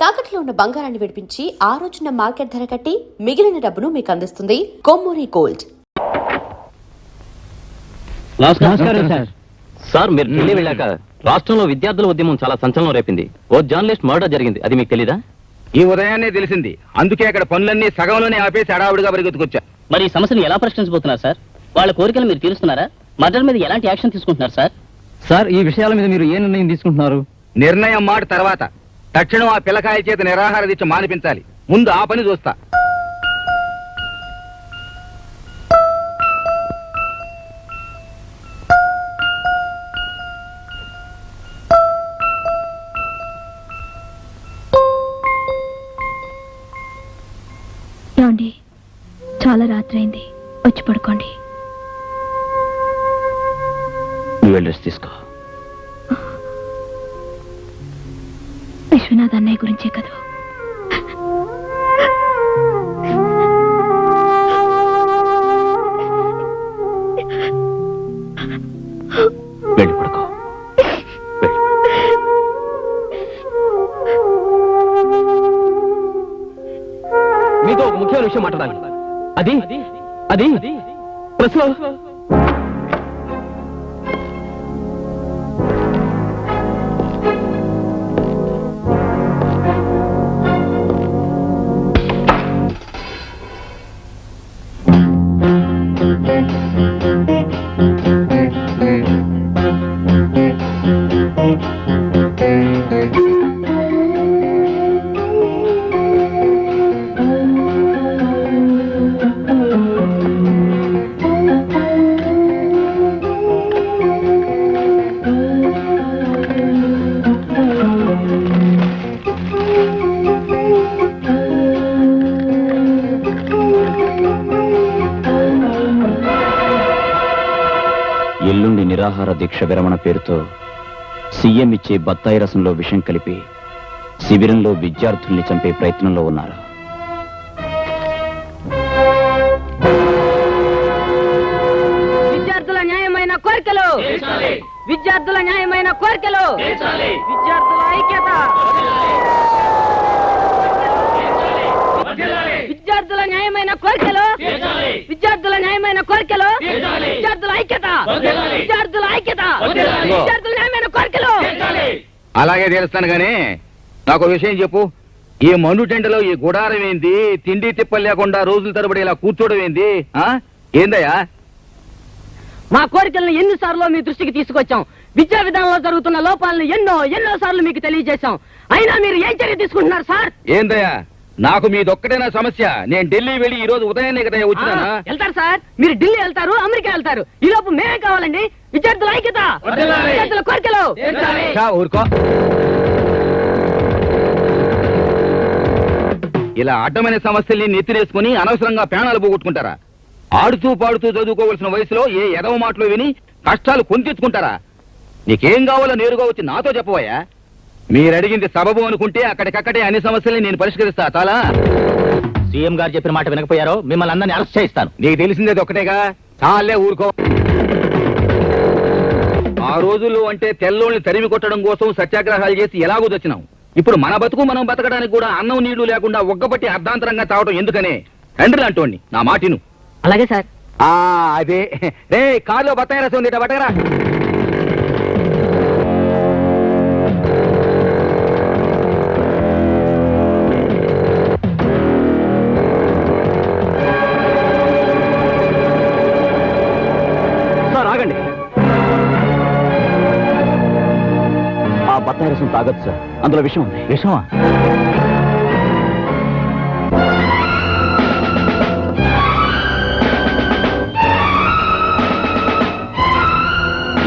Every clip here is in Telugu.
తాకట్లో ఉన్న బంగారాన్ని విడిపించి ఆ రోజున మార్కెట్ ధర కట్టి మిగిలిన డబ్బును మీకు అందిస్తుంది కొమ్మూరి గోల్డ్. నమస్కారం సార్. సార్ మీరు ఢిల్లీ వెళ్ళాక రాష్ట్రంలో విద్యార్థుల ఉద్యమం చాలా సంచలనం రేపింది. ఓ జర్నలిస్ట్ మర్డర్ జరిగింది, అది మీకు తెలీదా? ఈ ఉదయాన్నే తెలిసింది. అందుకే అక్కడ పనులన్నీ సగంలోనే ఆపేసి అడావుడిగా పరిగెత్తుకొచ్చా. మరి ఈ సమస్యను ఎలా పరిష్కరించబోతున్నారు సార్? వాళ్ళ కోరికలు మీరు తీరుస్తున్నారా? మర్డర్ మీద ఎలాంటి యాక్షన్ తీసుకుంటున్నారు సార్? సార్ ఈ విషయాల మీద మీరు ఏ నిర్ణయం తీసుకుంటున్నారు? నిర్ణయం మాట తర్వాత. తక్షణం ఆ పిల్లకాయ చేత నిరాహార దీక్ష మానిపించాలి. ముందు ఆ పని చూస్తా. ఏమండి, చాలా రాత్రి అయింది, వచ్చి పడుకోండి. నువ్వు వెళ్ళి తీసుకో. విశ్వనాథ్ అన్నయ్య గురించే కదా. వెళ్ళి పడుకో. మీతో ఒక ముఖ్యమైన విషయం మాట్లాడాలి. అది అది ప్రెస్లో ఎల్లుండి నిరాహార దీక్ష విరమణ పేరుతో సీఎం ఇచ్చే బత్తాయి రసంలో విషం కలిపి శిబిరంలో విద్యార్థుల్ని చంపే ప్రయత్నంలో ఉన్నారు. విద్యార్థుల న్యాయమైన కోరికలు, విద్యార్థుల న్యాయమైన కోరికలు, విద్యార్థుల ఐక్యత, విద్యార్థుల న్యాయమైన కోరికలు, విద్యార్థుల న్యాయమైన కోరికలు, విద్యార్థుల ఐక్యత, విద్యార్థుల ఐక్యత, విద్యార్థుల న్యాయమైన కోరికలు. అలాగే తెలుస్తాను గానీ నాకు విషయం చెప్పు. ఈ మండు టెంటలో ఈ గుడారం ఏంది? తిండి తిప్పలు లేకుండా రోజుల తరబడి ఇలా కూర్చోవడం ఏంది? ఏందయ్యా? మా కోరికలను ఎన్నిసార్లు మీ దృష్టికి తీసుకొచ్చాం. విద్యా విధానంలో జరుగుతున్న లోపాలను ఎన్నో సార్లు మీకు తెలియజేశాం. అయినా మీరు ఏం చర్య తీసుకుంటున్నారు సార్? ఏందయ్యా, నాకు మీదొక్కటేనా సమస్య? నేను ఢిల్లీ వెళ్ళి ఈ రోజు ఉదయాన్నే కదా వచ్చినానా? వెళ్తారు సార్, మీరు ఢిల్లీ వెళ్తారు, అమెరికా వెళ్తారు. ఈ లోపు మేమే కావాలండి. విద్యార్థుల ఐక్యత, విద్యార్థుల కోరికలు. ఊరుకో. ఇలా అడ్డమైన సమస్యల్ని నెత్తిరేసుకుని అనవసరంగా ప్రాణాలు పోగొట్టుకుంటారా? ఆడుతూ పాడుతూ చదువుకోవలసిన వయసులో ఏ ఎదవ మాటలు విని కష్టాలు కొంచెత్తుకుంటారా? నీకేం కావాలో నేరుగా వచ్చి నాతో చెప్పవయ్యా. మీరు అడిగింది సబబు అనుకుంటే అక్కడికక్కడే అన్ని సమస్యల్ని నేను పరిష్కరిస్తా. చాలా సీఎం గారు చెప్పిన మాట వినకపోయారో మిమ్మల్ని అందరినీ అరెస్ట్ చేయిస్తాను. నీకు తెలిసిందేది ఒకటేగా, చాలే ఊరుకో. ఆ రోజుల్లో అంటే తెల్లోళ్ళని తరిమి కొట్టడం కోసం సత్యాగ్రహాలు చేసి ఎలాగో వచ్చినాం. ఇప్పుడు మన బతుకు మనం బతకడానికి కూడా అన్నం నీళ్లు లేకుండా ఒక్కపట్టి అర్ధాంతరంగా తావటం ఎందుకనే? తండ్రి అంటోండి, నా మాటిను. అలాగే సార్. అదే రే, కారులో బత్తాయి రసం ఉంది, బట్టగరా. సార్ ఆగండి. ఆ బత్తాయి రసం తాగొచ్చు సార్, అందులో విషం ఉంది. విషమా?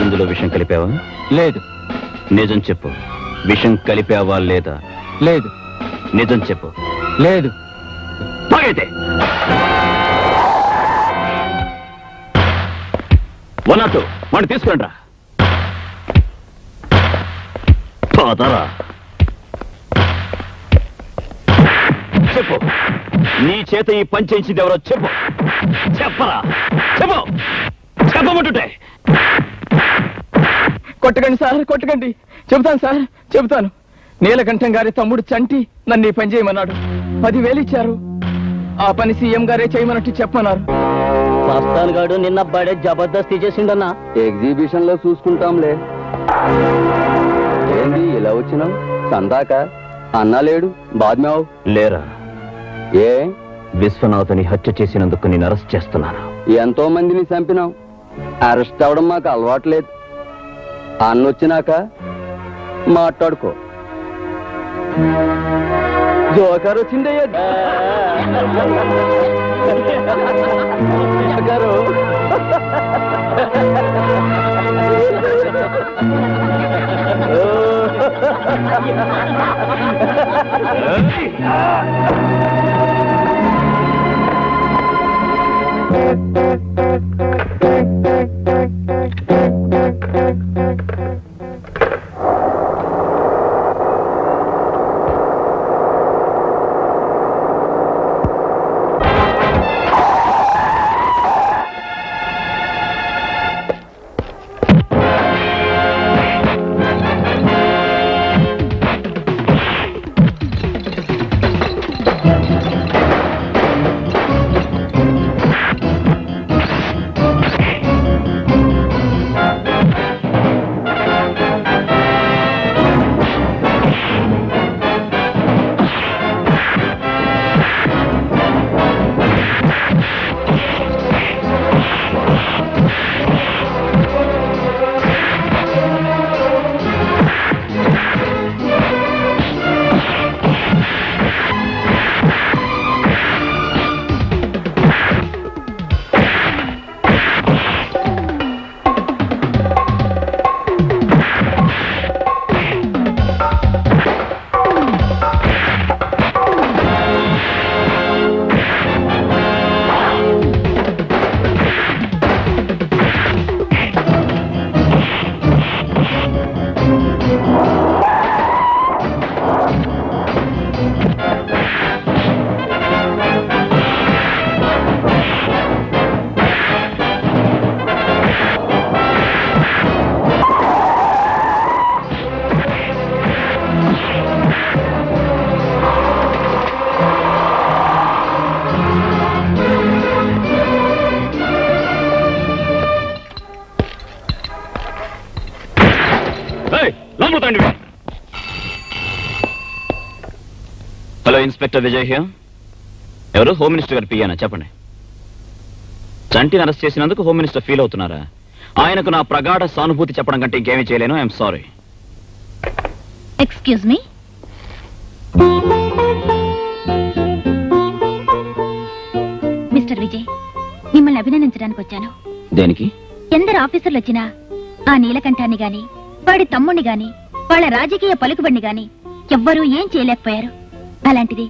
ఇందులో విషం కలిపావా? లేదు. నిజం చెప్పు, విషం కలిపావా లేదా? లేదు. నిజం చెప్పు. లేదు. తాగైతే 102 వాడిని తీసుకురండి రా. పదరా. చెప్పు, నీ చేత ఈ పని చేయించింది ఎవరో చెప్పు. చెప్పరా, చెప్పు, చెప్పమంటుంటే. కొట్టకండి సార్, కొట్టకండి. చెబుతాను సార్, చెబుతాను. నీలకంఠం గారి తమ్ముడు చంటి నన్ను ఈ పని చేయమన్నాడు. 10,000 ఇచ్చారు. ఆ పని సీఎం గారే చేయమన్నట్టు చెప్పమన్నారు. మస్తాన్ గాడు నిన్న బడే జబర్దస్తి చేసిండన్నా. ఎగ్జిబిషన్ లో చూసుకుంటాంలే. ఏంది ఇలా వచ్చినాం? సందాక అన్నా లేడు, బాద్మావు లేరా? ఏ విశ్వనాథుని హత్య చేసినందుకు నేను అరెస్ట్ చేస్తున్నాను. ఎంతో మందిని చంపినాం. అరెస్ట్ అవడం మాకు అలవాట్లేదు. అన్నొచ్చినాక మాట్లాడుకో. జోకర్ వచ్చిందయ్యా. Joker. Hello, inspector Vijay here. ఎవరు? హోమ్ మినిస్టర్ గారు పియ్యానా? చెప్పండి. చంటిని అరెస్ట్ చేసినందుకు హోమ్ మినిస్టర్ ఫీల్ అవుతున్నారా? ఆయనకు నా ప్రగాఢ సానుభూతి చెప్పడం కంటే ఇంకేమీ చేయలేను. I'm sorry. Excuse me. Mister Vijay, మిమ్మల్ని అభినందించడానికి వచ్చాను. దేనికి? ఎందరు ఆఫీసర్లు వచ్చినా ఆ నీలకంఠాన్ని గాని, వాడి తమ్ముణ్ణి గాని, వాళ్ళ రాజకీయ పలుకుబడిని గాని ఎవ్వరూ ఏం చేయలేకపోయారు. అలాంటిది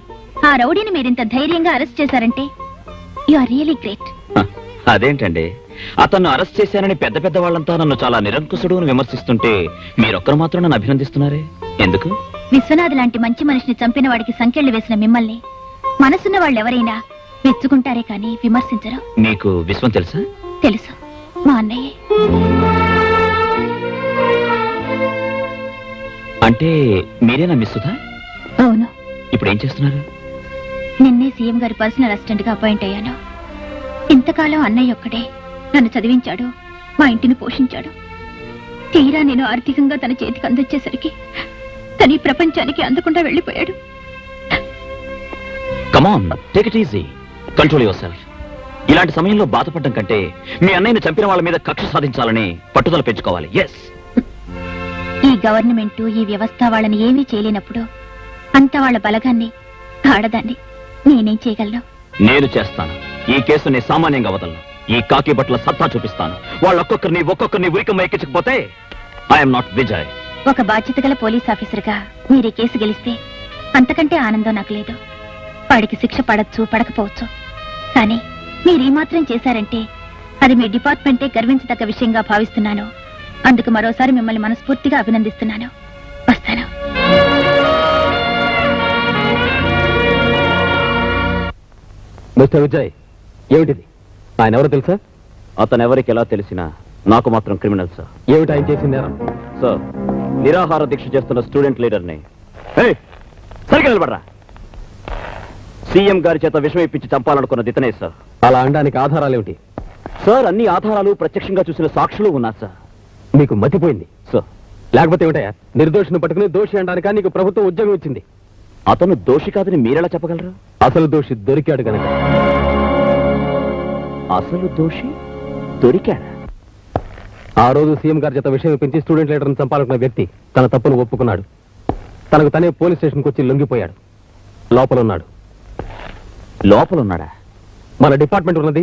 ఆ రౌడీని మీరింత ధైర్యంగా అరెస్ట్ చేశారంటే యు ఆర్ రియలీ గ్రేట్. అదేంటండి, అతన్ని అరెస్ట్ చేశానని పెద్ద పెద్ద వాళ్ళంతా నన్ను చాలా నిరంకుశుడు అని విమర్శిస్తుంటే మీరొక్కరు మాత్రం నన్ను అభినందిస్తున్నారే, ఎందుకు? విశ్వనాథ్ లాంటి మంచి మనిషిని చంపిన వాడికి సంకెళ్లు వేసిన మిమ్మల్ని మనసున్న వాళ్ళెవరైనా మెచ్చుకుంటారే కానీ విమర్శించరు. మీకు విశ్వం తెలుసా? తెలుసు, మా అన్నయ్యే. అంటే మీరేనా మిస్సుదా? అవును. ఇప్పుడు ఏం చేస్తున్నారు? నిన్నే సీఎం గారి పర్సనల్ అసిస్టెంట్ గా అపాయింట్ అయ్యాను. ఇంతకాలం అన్నయ్య ఒక్కడే నన్ను చదివించాడు, మా ఇంటిని పోషించాడు. తీరా నేను ఆర్థికంగా తన చేతికి అందొచ్చేసరికి తన ఈ ప్రపంచానికి అందకుండా వెళ్ళిపోయాడు. Come on, take it easy, control your self. ఇలాంటి సమయంలో బాధపడడం కంటే మీ అన్నయ్యని చంపిన వాళ్ళ మీద కక్ష సాధించాలని పట్టుదల పెంచుకోవాలి. ఎస్, ఈ గవర్నమెంట్, ఈ వ్యవస్థ వాళ్ళని ఏమీ చేయలేనప్పుడు అంత వాళ్ళ బలగాన్ని, ఆడదాన్ని నేనేం చేయగలను? నేను చేస్తాను. ఈ కేసుని సామాన్యంగా వదలను. ఈ కాకి బట్టల సత్తా చూపిస్తాను. ఒక్కొక్కరిని ఉరికమ్మ ఎక్కించకపోతే ఐఎమ్ నాట్ విజయ్. ఒక బాధ్యత గల పోలీస్ ఆఫీసర్గా మీరు ఈ కేసు గెలిస్తే అంతకంటే ఆనందం నాకు లేదు. వాడికి శిక్ష పడచ్చు, పడకపోవచ్చు, కానీ మీరు ఈ మాత్రం చేశారంటే అది మీ డిపార్ట్మెంటే గర్వించదగ్గ విషయంగా భావిస్తున్నాను. అందుకు మరోసారి మిమ్మల్ని మనస్ఫూర్తిగా అభినందిస్తున్నాను. వస్తాను. మిస్టర్ విజయ్, ఏమిటిది? ఆయన ఎవరో తెలుసా? అతను ఎవరికి ఎలా తెలిసినా నాకు మాత్రం క్రిమినల్ సార్. ఏమిటి ఆయన చేసింది? సార్, నిరాహార దీక్ష చేస్తున్న స్టూడెంట్ లీడర్ని సరిగ్గా నిలబడరా. సీఎం గారి చేత విషం ఇప్పించి చంపాలనుకున్నది ఇతనే సార్. అలా అనడానికి ఆధారాలేమిటి? సార్ అన్ని ఆధారాలు ప్రత్యక్షంగా చూసిన సాక్షులు ఉన్నారు సార్. నీకు మతిపోయింది సార్ లేకపోతే ఏమిటయా? నిర్దోషిని పట్టుకుని దోషి అనడానిక నీకు ప్రభుత్వం ఉద్యోగం ఇచ్చింది. అతను దోషి కాదని మీరెలా చెప్పగలరు? అసలు దోషి దొరికాడు గనక. అసలు దోషి దొరికాడా? ఆ రోజు సీఎం గారి చేత విషయం ఇప్పించి స్టూడెంట్ లీడర్ని చంపాలనుకున్న వ్యక్తి తన తప్పును ఒప్పుకున్నాడు. తనకు తనే పోలీస్ స్టేషన్కి వచ్చి లొంగిపోయాడు. లోపల ఉన్నాడు. లోపలున్నాడా? మన డిపార్ట్మెంట్ ఉన్నది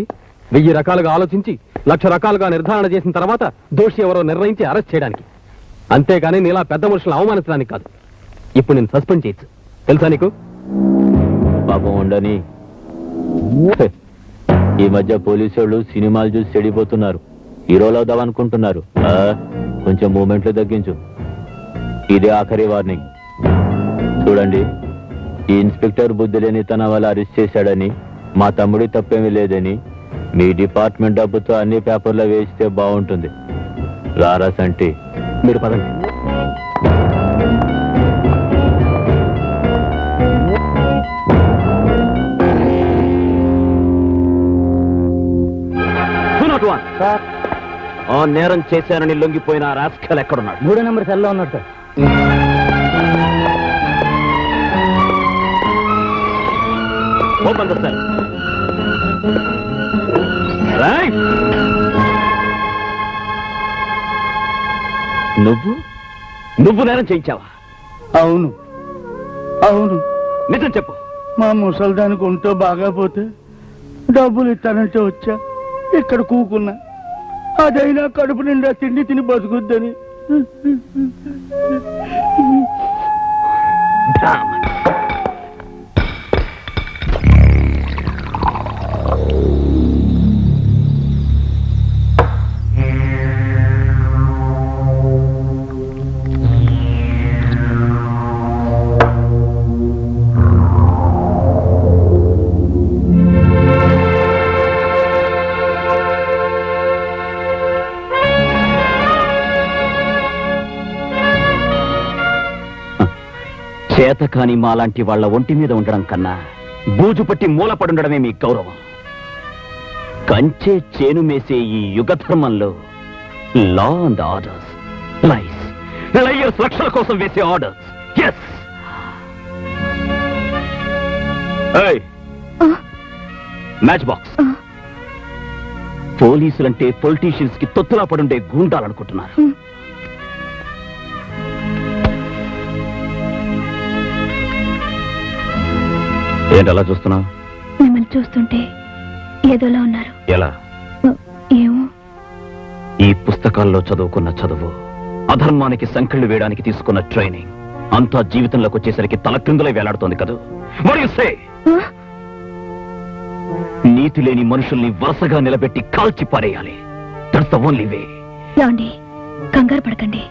1000 రకాలుగా ఆలోచించి 1,00,000 రకాలుగా నిర్ధారణ చేసిన తర్వాత దోషి ఎవరో నిర్ణయించి అరెస్ట్ చేయడానికి. అంతేగాని నీలా పెద్ద మనుషులను అవమానించడానికి కాదు. ఇప్పుడు నేను సస్పెండ్ చేయొచ్చు. తెలుసా నీకు? పాపం ఉండని. ఈ మధ్య పోలీసు వాళ్ళు సినిమాలు చూసి చెడిపోతున్నారు. హీరోలు అవుదామనుకుంటున్నారు. కొంచెం మూమెంట్లు తగ్గించు. ఇదే ఆఖరి వార్నింగ్. చూడండి, ఈ ఇన్స్పెక్టర్ బుద్ధి లేని తన వల్ల అరెస్ట్ చేశాడని, మా తమ్ముడి తప్పేమీ లేదని మీ డిపార్ట్మెంట్ డబ్బుతో అన్ని పేపర్లో వేస్తే బాగుంటుంది. రారా సంటి. మీరు పదండి. ఆ నేరం చేశానని లొంగిపోయిన ఆ రాస్కల్ ఎక్కడున్నాడు? 3వ నెంబర్ సెల్లో ఉన్నాడు sir. Open the cell. Right. నువ్వు నేరం చేయించావా? అవును అవును. నిజం చెప్పు. మా ముసల్దానికి ఒంటో బాగా పోతే డబ్బులు ఇస్తానంటే వచ్చా. ఇక్కడ కూకున్నా. అదైనా కడుపు నిండా తిండి తిని బతుకుద్దని. చేత కాని మాలాంటి వాళ్ళ ఒంటి మీద ఉండడం కన్నా బూజు పట్టి మూలపడుండడమే మీ గౌరవం. కంచే చేను మేసే ఈ యుగ ధర్మంలో లా అండ్ ఆర్డర్స్, లయర్స్ లక్షల కోసం వేసే ఆర్డర్స్. ఎస్. Match box. పోలీసులంటే పొలిటీషియన్స్ కి తొత్తులా పడుండే గూండాలనుకుంటున్నారు. ఏంటలా చూస్తున్నావు? మిమ్మల్ని చూస్తుంటే ఏదోలా ఉన్నారు. ఎలా? ఏమో. ఈ పుస్తకాల్లో చదువుకున్న చదువు, అధర్మానికి సంకెళ్ళు వేయడానికి తీసుకున్న ట్రైనింగ్ అంతా జీవితంలోకి వచ్చేసరికి తలక్రిందులే వేలాడుతోంది కదా. నీతి లేని మనుషుల్ని వరుసగా నిలబెట్టి కాల్చి పారేయాలి. That's the only way. ఏమండి, కంగారు పడకండి.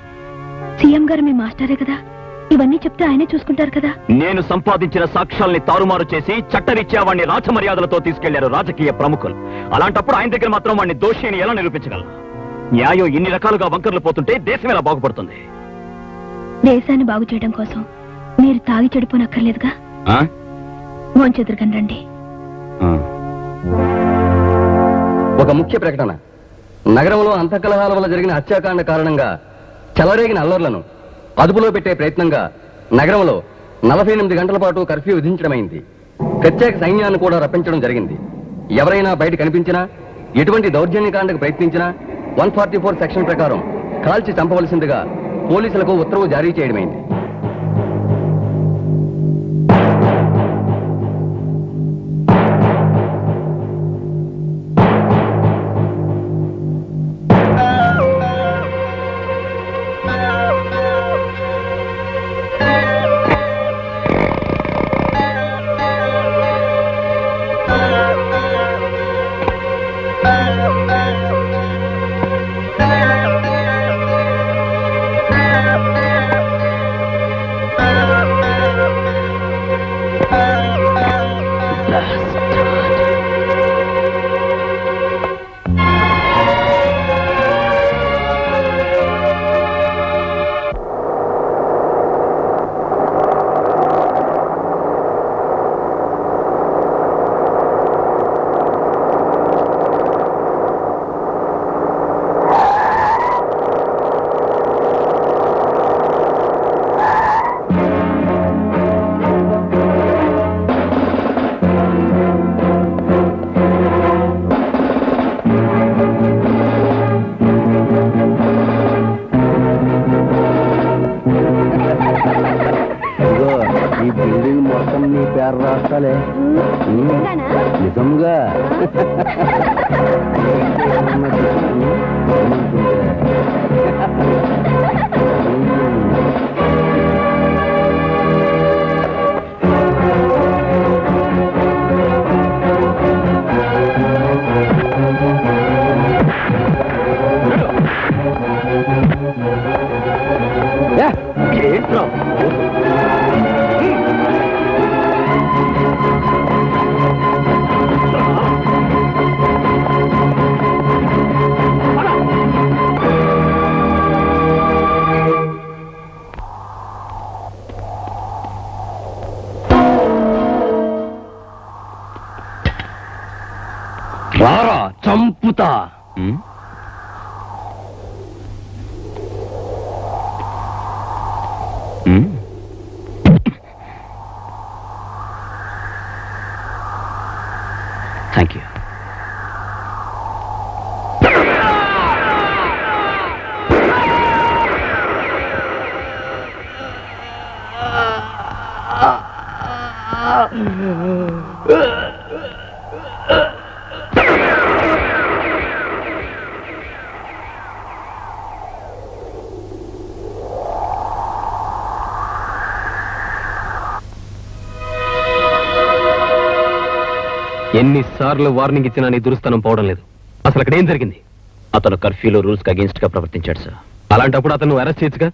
సీఎం గారు మీ మాస్టరే కదా. ఇవన్నీ చెప్తే ఆయనే చూసుకుంటారు కదా. నేను సంపాదించిన సాక్ష్యాల్ని తారుమారు చేసి చట్టరీత్యా వాడిని రాజమర్యాదలతో తీసుకెళ్లారు రాజకీయ ప్రముఖులు. అలాంటప్పుడు ఆయన దగ్గర మాత్రం వాడిని దోషి అని ఎలా నిరూపించగలను? న్యాయం ఇన్ని రకాలుగా వంకర్లు పోతుంటే దేశం ఎలా బాగుపడుతుంది? దేశాన్ని బాగు చేయడం కోసం మీరు తాగి చెడిపోనక్కర్లేదుగా. మోంచెదురుగని రండి. ఒక ముఖ్య ప్రకటన. నగరంలో అంతఃకలహాల వల్ల జరిగిన హత్యాకాండ కారణంగా చెలరేగిన అల్లర్లను అదుపులో పెట్టే ప్రయత్నంగా నగరంలో 48 గంటల పాటు కర్ఫ్యూ విధించడమైంది. ప్రత్యేక సైన్యాన్ని కూడా రప్పించడం జరిగింది. ఎవరైనా బయట కనిపించినా, ఎటువంటి దౌర్జన్యకాండకు ప్రయత్నించినా 144 సెక్షన్ ప్రకారం కాల్చి చంపవలసిందిగా పోలీసులకు ఉత్తర్వు జారీ చేయడమైంది. మొత్తం నీ పేరు రాస్తాలే నిజంగా ఏంట్రా రారా చంపుతా థ్యాంక్ యూ. ఎన్నిసార్లు వార్నింగ్ ఇచ్చినా నీ దురుస్తనం పోవడం లేదు. అసలు అక్కడ ఏం జరిగింది? అతను కర్ఫ్యూలో రూల్స్ కి అగేన్స్ట్ గా ప్రవర్తించాడు సార్. అలాంటప్పుడు అతను అరెస్ట్ చేయొచ్చుగా.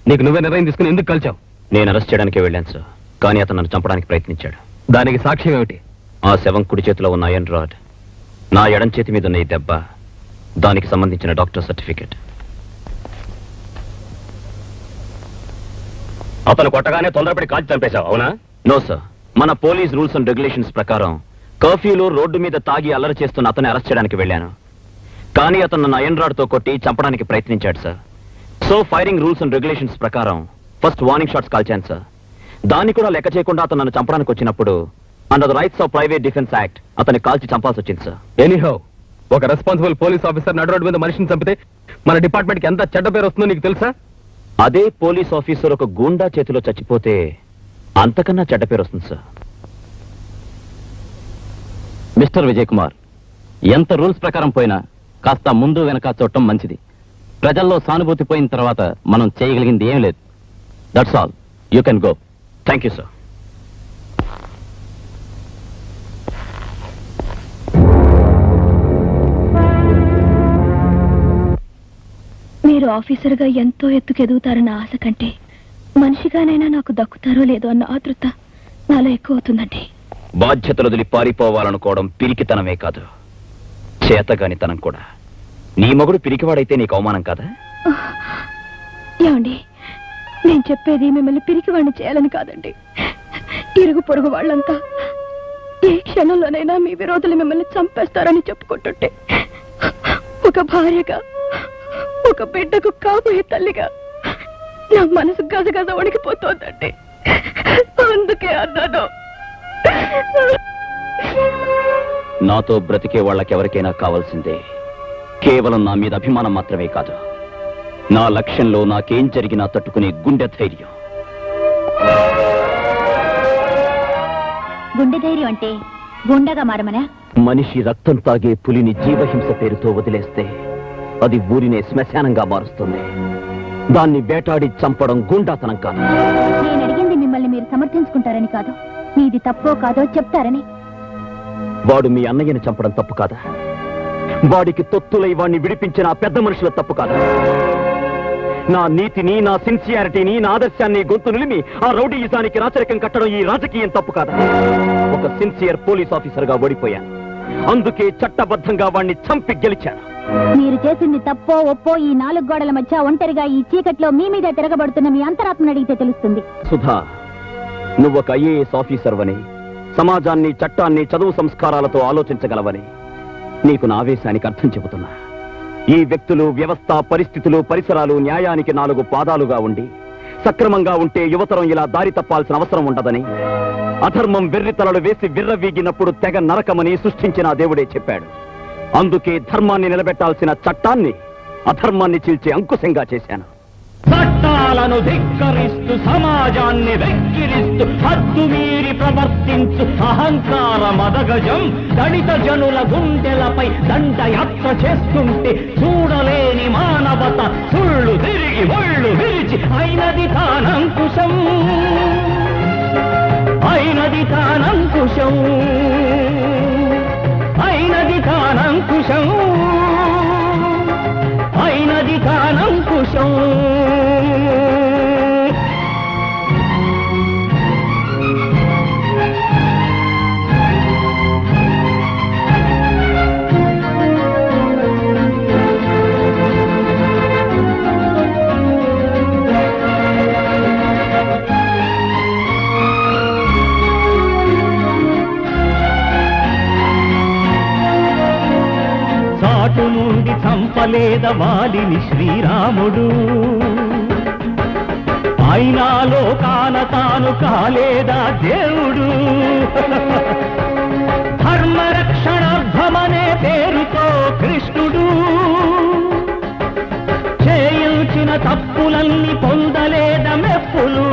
నీకు నువ్వే నిర్ణయం తీసుకుని ఎందుకు కలిచావు? నేను అరెస్ట్ చేయడానికి వెళ్ళాను సార్, కానీ అతను నన్ను చంపడానికి ప్రయత్నించాడు. దానికి సాక్ష్యం ఏమిటి? ఆ శవం కుడి చేతిలో ఉన్న ఐరన్ రాడ్, నా ఎడం చేతి మీద ఉన్న ఈ దెబ్బ, దానికి సంబంధించిన డాక్టర్ సర్టిఫికెట్. అతను కొట్టగానే తొందరపడి కాల్చి చంపేశావు, అవునా? నో సార్, మన పోలీస్ రూల్స్ అండ్ రెగ్యులేషన్స్ ప్రకారం కర్ఫ్యూలో రోడ్డు మీద తాగి అల్లరి చేస్తున్న అతన్ని అరెస్ట్ చేయడానికి వెళ్ళాను. కానీ అతను నన్ను ఐరన్ రాడ్ తో కొట్టి చంపడానికి ప్రయత్నించాడు sir. So firing rules and regulations ప్రకారం ఫస్ట్ వార్నింగ్ షాట్స్ కాల్చాను సార్. దాన్ని కూడా లెక్క చేయకుండా అతను నన్ను చంపడానికి వచ్చినప్పుడు under the rights of private defence act అతన్ని కాల్చి చంపాల్సి వచ్చింది సార్. ఎనీహౌ, ఒక రెస్పాన్సిబుల్ పోలీస్ ఆఫీసర్ నడు రోడ్డు మీద మనిషిని చంపితే మన డిపార్ట్మెంట్ కి ఎంత చెడ్డ పేరు వస్తుందో నీకు తెలుసా? అదే పోలీస్ ఆఫీసర్ ఒక గూండా చేతిలో చచ్చిపోతే అంతకన్నా చెడ్డ పేరు వస్తుంది సార్. మిస్టర్ విజయ్ కుమార్, ఎంత రూల్స్ ప్రకారం పోయినా కాస్త ముందు వెనక చూడటం మంచిది. ప్రజల్లో సానుభూతి పోయిన తర్వాత మనం చేయగలిగింది ఏం లేదు. That's all, you can go. Thank you sir. మీరు ఆఫీసర్గా ఎంతో ఎత్తుకెదుగుతారన్న ఆశ కంటే మనిషిగానైనా నాకు దక్కుతారో లేదో అన్న ఆతృత నాలో ఎక్కువ అవుతుందండి. బాధ్యతలు వదిలి పారిపోవాలనుకోవడం పిరికితనమే కాదు, చేతగానితనం కూడా. నీ మగుడు పిరికివాడైతే నీకు అవమానం కాదా? ఏమండి, నేను చెప్పేది మిమ్మల్ని పిరికివాడిని చేయాలని కాదండి. ఇరుగు పొరుగు వాళ్ళంతా ఏ క్షణంలోనైనా మీ విరోధులు మిమ్మల్ని చంపేస్తారని చెప్పుకుంటుంటే ఒక భార్యగా, ఒక బిడ్డకు కాబోయే తల్లిగా నా మనసు గజగజ వణికిపోతోందండి. అందుకే అన్నాను, నాతో బ్రతికే వాళ్ళకెవరికైనా కావాల్సిందే కేవలం నా మీద అభిమానం మాత్రమే కాదు, నా లక్ష్యంలో నాకేం జరిగినా తట్టుకునే గుండె ధైర్యం. గుండె ధైర్యం అంటే గుండెగా మారమనా? మనిషి రక్తం తాగే పులిని జీవహింస పేరుతో వదిలేస్తే అది ఊరినే శ్మశానంగా మారుస్తుంది. దాన్ని వేటాడి చంపడం గుండాతనం కాదు. నేను అడిగింది మిమ్మల్ని మీరు సమర్థించుకుంటారని కాదు, మీది తప్పో కాదో చెప్తారని. వాడు మీ అన్నయ్యని చంపడం తప్పు కాదా? వాడికి తొత్తులై వాడిని విడిపించిన ఆ పెద్ద మనుషుల తప్పు కాదా? నా నీతిని, నా సిన్సియారిటీని, నా ఆదర్శాన్ని గొంతు నిలిమి ఆ రౌడీయిజానికి రాచరికం కట్టడం ఈ రాజకీయం తప్పు కాదా? ఒక సిన్సియర్ పోలీస్ ఆఫీసర్ గా ఓడిపోయాను, అందుకే చట్టబద్ధంగా వాడిని చంపి గెలిచాను. మీరు చేసింది తప్పో ఒప్పో ఈ 4 గోడల మధ్య ఒంటరిగా ఈ చీకట్లో మీ మీద తిరగబడుతున్న మీ అంతరాత్మను అడిగితే తెలుస్తుంది. సుధా, నువ్వొక ఐఏఎస్ ఆఫీసర్ వని, సమాజాన్ని, చట్టాన్ని, చదువు సంస్కారాలతో ఆలోచించగలవని నీకు నా ఆవేశానికి అర్థం చెబుతున్నా. ఈ వ్యక్తులు, వ్యవస్థ, పరిస్థితులు, పరిసరాలు న్యాయానికి 4 పాదాలుగా ఉండి సక్రమంగా ఉంటే యువతరం ఇలా దారి తప్పాల్సిన అవసరం ఉండదని, అధర్మం వెర్రితలలు వేసి విర్రవీగినప్పుడు తెగ నరకమని సృష్టించిన దేవుడే చెప్పాడు. అందుకే ధర్మాన్ని నిలబెట్టాల్సిన చట్టాన్ని అధర్మాన్ని చీల్చే అంకుశంగా చేశాను. చట్టాలను ధిక్కరిస్తూ సమాజాన్ని వెక్కిరిస్తూ హద్దు మీరి ప్రవర్తించు అహంకార మదగజం దళిత జనుల గుండెలపై దండయాత్ర చేస్తుంటే చూడలేని మానవత సుళ్ళు తిరిగి ఒళ్ళు విరిచి అయినది తానంకుశం, అయినది తానంకుశం, అయినది తానంకుశం, అయినది తానంకుశం. చాటు నుండి చంపలేద వాలిని శ్రీరాముడు, అయినా లోకాన తాను కాలేదా దేవుడు. ధర్మరక్షణార్థమనే పేరుతో కృష్ణుడు చేయించిన తప్పులన్నీ పొందలేద మెప్పులు.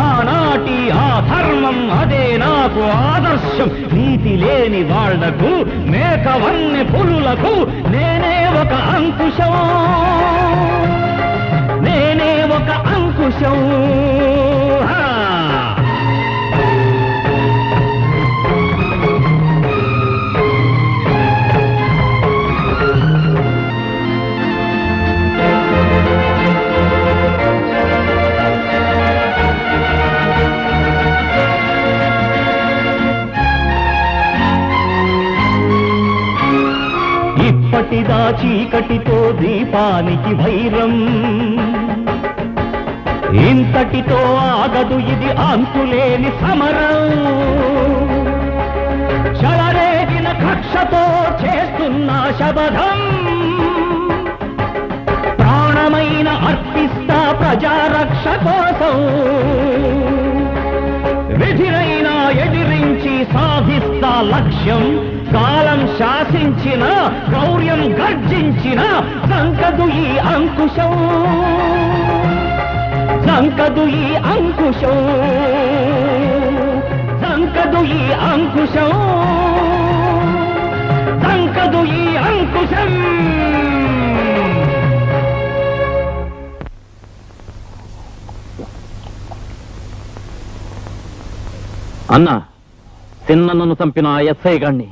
ఆనాటి ఆ ధర్మం అదే నాకు ఆదర్శం, నీతి లేని వాళ్లకు మేకవన్నె పులులకు నేనే ఒక అంకుశం, నేనే ఒక అంకుశం. ఇప్పటిదా చీకటితో దీపానికి వైరం, ఇంతటితో ఆగదు ఇది అంతులేని సమరం. చలరేగిన కక్షతో చేస్తున్న శబదం, ప్రాణమైన అర్పిస్తా ప్రజారక్ష కోసం. విధినైనా ఎదిరించి సాధిస్తా లక్ష్యం, కాలం శాసించిన క్రౌర్యం గర్జించిన సంకదు ఈ అంకుశం, సంకదు ఈ అంకుశం, సంకదు ఈ అంకుశం, సంకదు ఈ అంకుశం. అన్నా, చిన్నన్నను చంపిన ఆ ఎస్ఐ గాడిని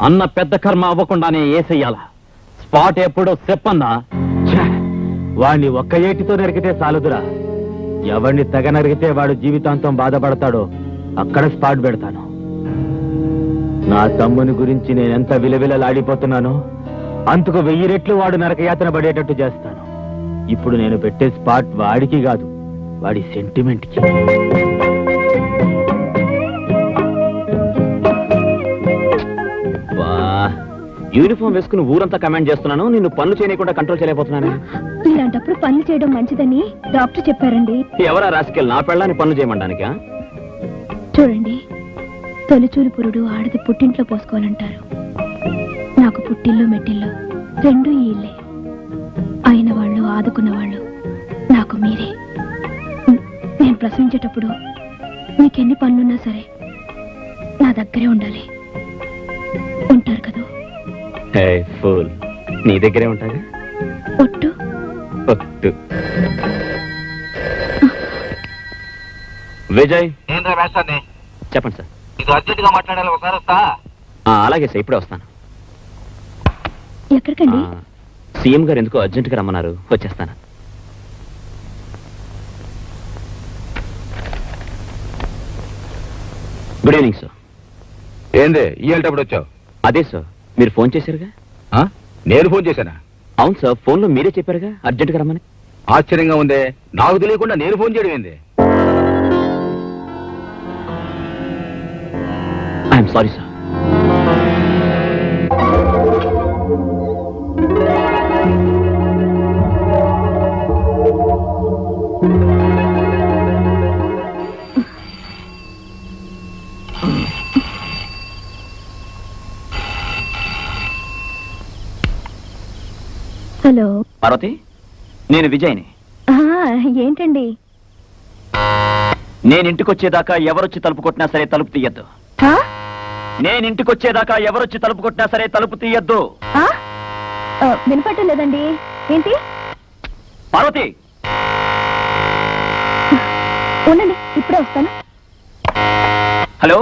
అన్న పెద్ద కర్మ అవ్వకుండానే ఏసెయ్యాల. స్పాట్ ఎప్పుడో చెప్పన్నా. వాణ్ణి ఒక్క ఏటితో నరికితే చాలుదురా, ఎవరిని తెగ నరికితే వాడు జీవితాంతం బాధపడతాడో అక్కడ స్పాట్ పెడతాను. నా తమ్ముని గురించి నేనెంత విలవిలలాడిపోతున్నానో అంతకు 1000 రెట్లు వాడు నరకయాతన పడేటట్టు చేస్తాను. ఇప్పుడు నేను పెట్టే స్పాట్ వాడికి కాదు, వాడి సెంటిమెంట్కి. యూనిఫామ్ వేసుకుని ఊరంతా కమాండ్ చేస్తున్నాను, నిన్ను పనులు చేయకుండా కంట్రోల్ చేయలేకపోతున్నాను. ఇలాంటప్పుడు పనులు చేయడం మంచిదని డాక్టర్ చెప్పారండి. ఎవరా రాసుకెళ్ళి నా పెళ్ళాన్ని పనులు చేయమంటానికా? చూడండి, తొలిచూలు పురుడు ఆడది పుట్టింట్లో పోసుకోవాలంటారు. నాకు పుట్టిల్లు మెట్టిల్లు రెండూ ఈ ఇల్లే. అయిన వాళ్ళు ఆదుకున్న వాళ్ళు నాకు మీరే. నేను ప్రసవించేటప్పుడు మీకెన్ని పనులున్నా సరే నా దగ్గరే ఉండాలి. ఉంటారు కదా? ఫూల్, నీ దగ్గరే ఉంటాగా. ఒట్టు ఒట్టు. విజయ్, చెప్పండి సార్. ఇది అర్జెంట్ గా మాట్లాడాలి, ఒకసారి వస్తా. అలాగే సార్, ఇప్పుడే వస్తాను. ఎక్కడికండి? సీఎం గారు ఎందుకో అర్జెంట్ గా రమ్మన్నారు, వచ్చేస్తాను. Good evening sir. ఏంది ఈ వెళ్ళేటప్పుడు వచ్చావు? అదే సార్, మీరు ఫోన్ చేశారుగా. నేను ఫోన్ చేశానా? అవును సార్, ఫోన్లో మీరే చెప్పారుగా అర్జెంట్ గా రమ్మని. ఆశ్చర్యంగా ఉందే, నాకు తెలియకుండా నేను ఫోన్ చేయడం ఏంది? I'm sorry sir. Hello Parvati, నేను విజయ్ని. ఏంటండి? నేను ఇంటికొచ్చేదాకా ఎవరొచ్చి తలుపు కొట్టినా సరే తలుపు తీయద్దు. నేను ఇంటికొచ్చేదాకా ఎవరొచ్చి తలుపు కొట్టినా సరే తలుపు తీయద్దు. వినపట్టం లేదండి. ఏంటి? పార్వతి, ఉండండి, ఇప్పుడే వస్తాను. హలో.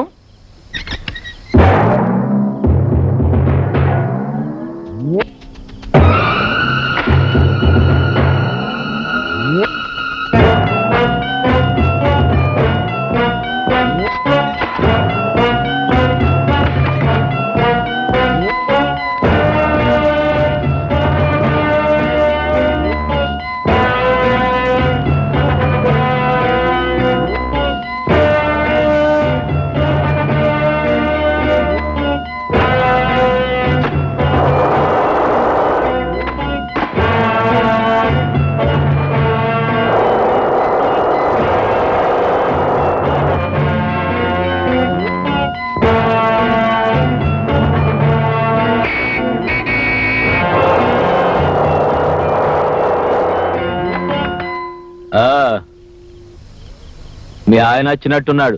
మీ ఆయన వచ్చినట్టున్నాడు.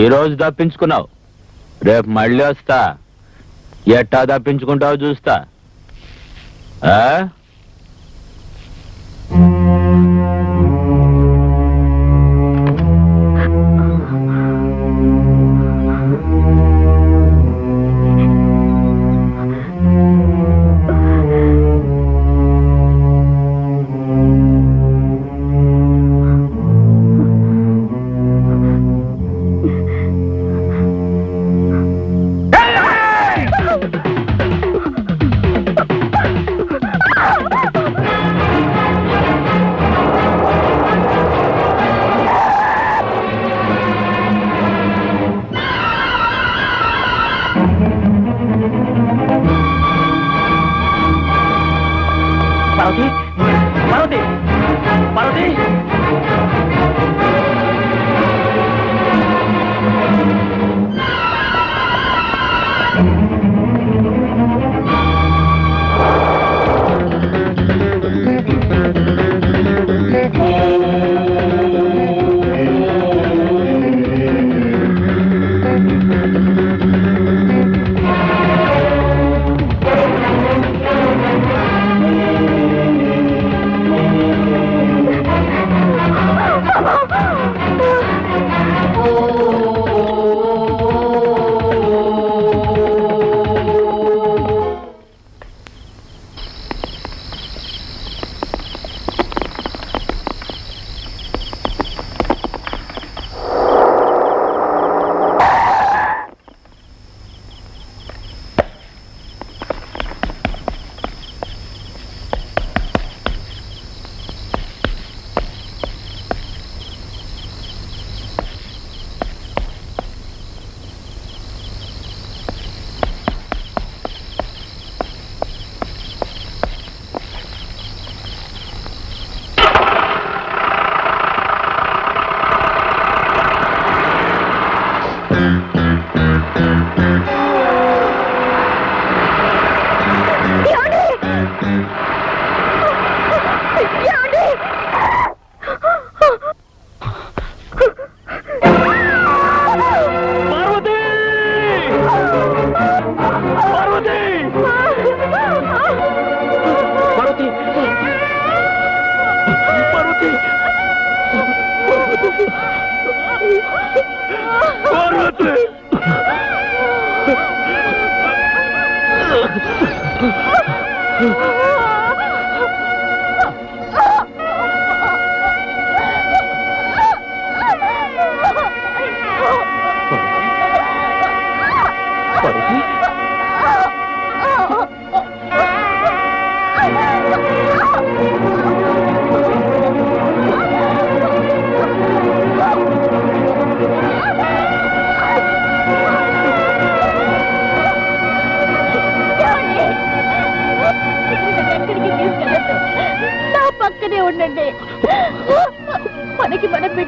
ఈ రోజు తప్పించుకున్నావు, రేపు మళ్ళీ వస్తా. ఎట్టా తప్పించుకుంటావు చూస్తా. పార్వతి, పార్వతి, పార్వతి.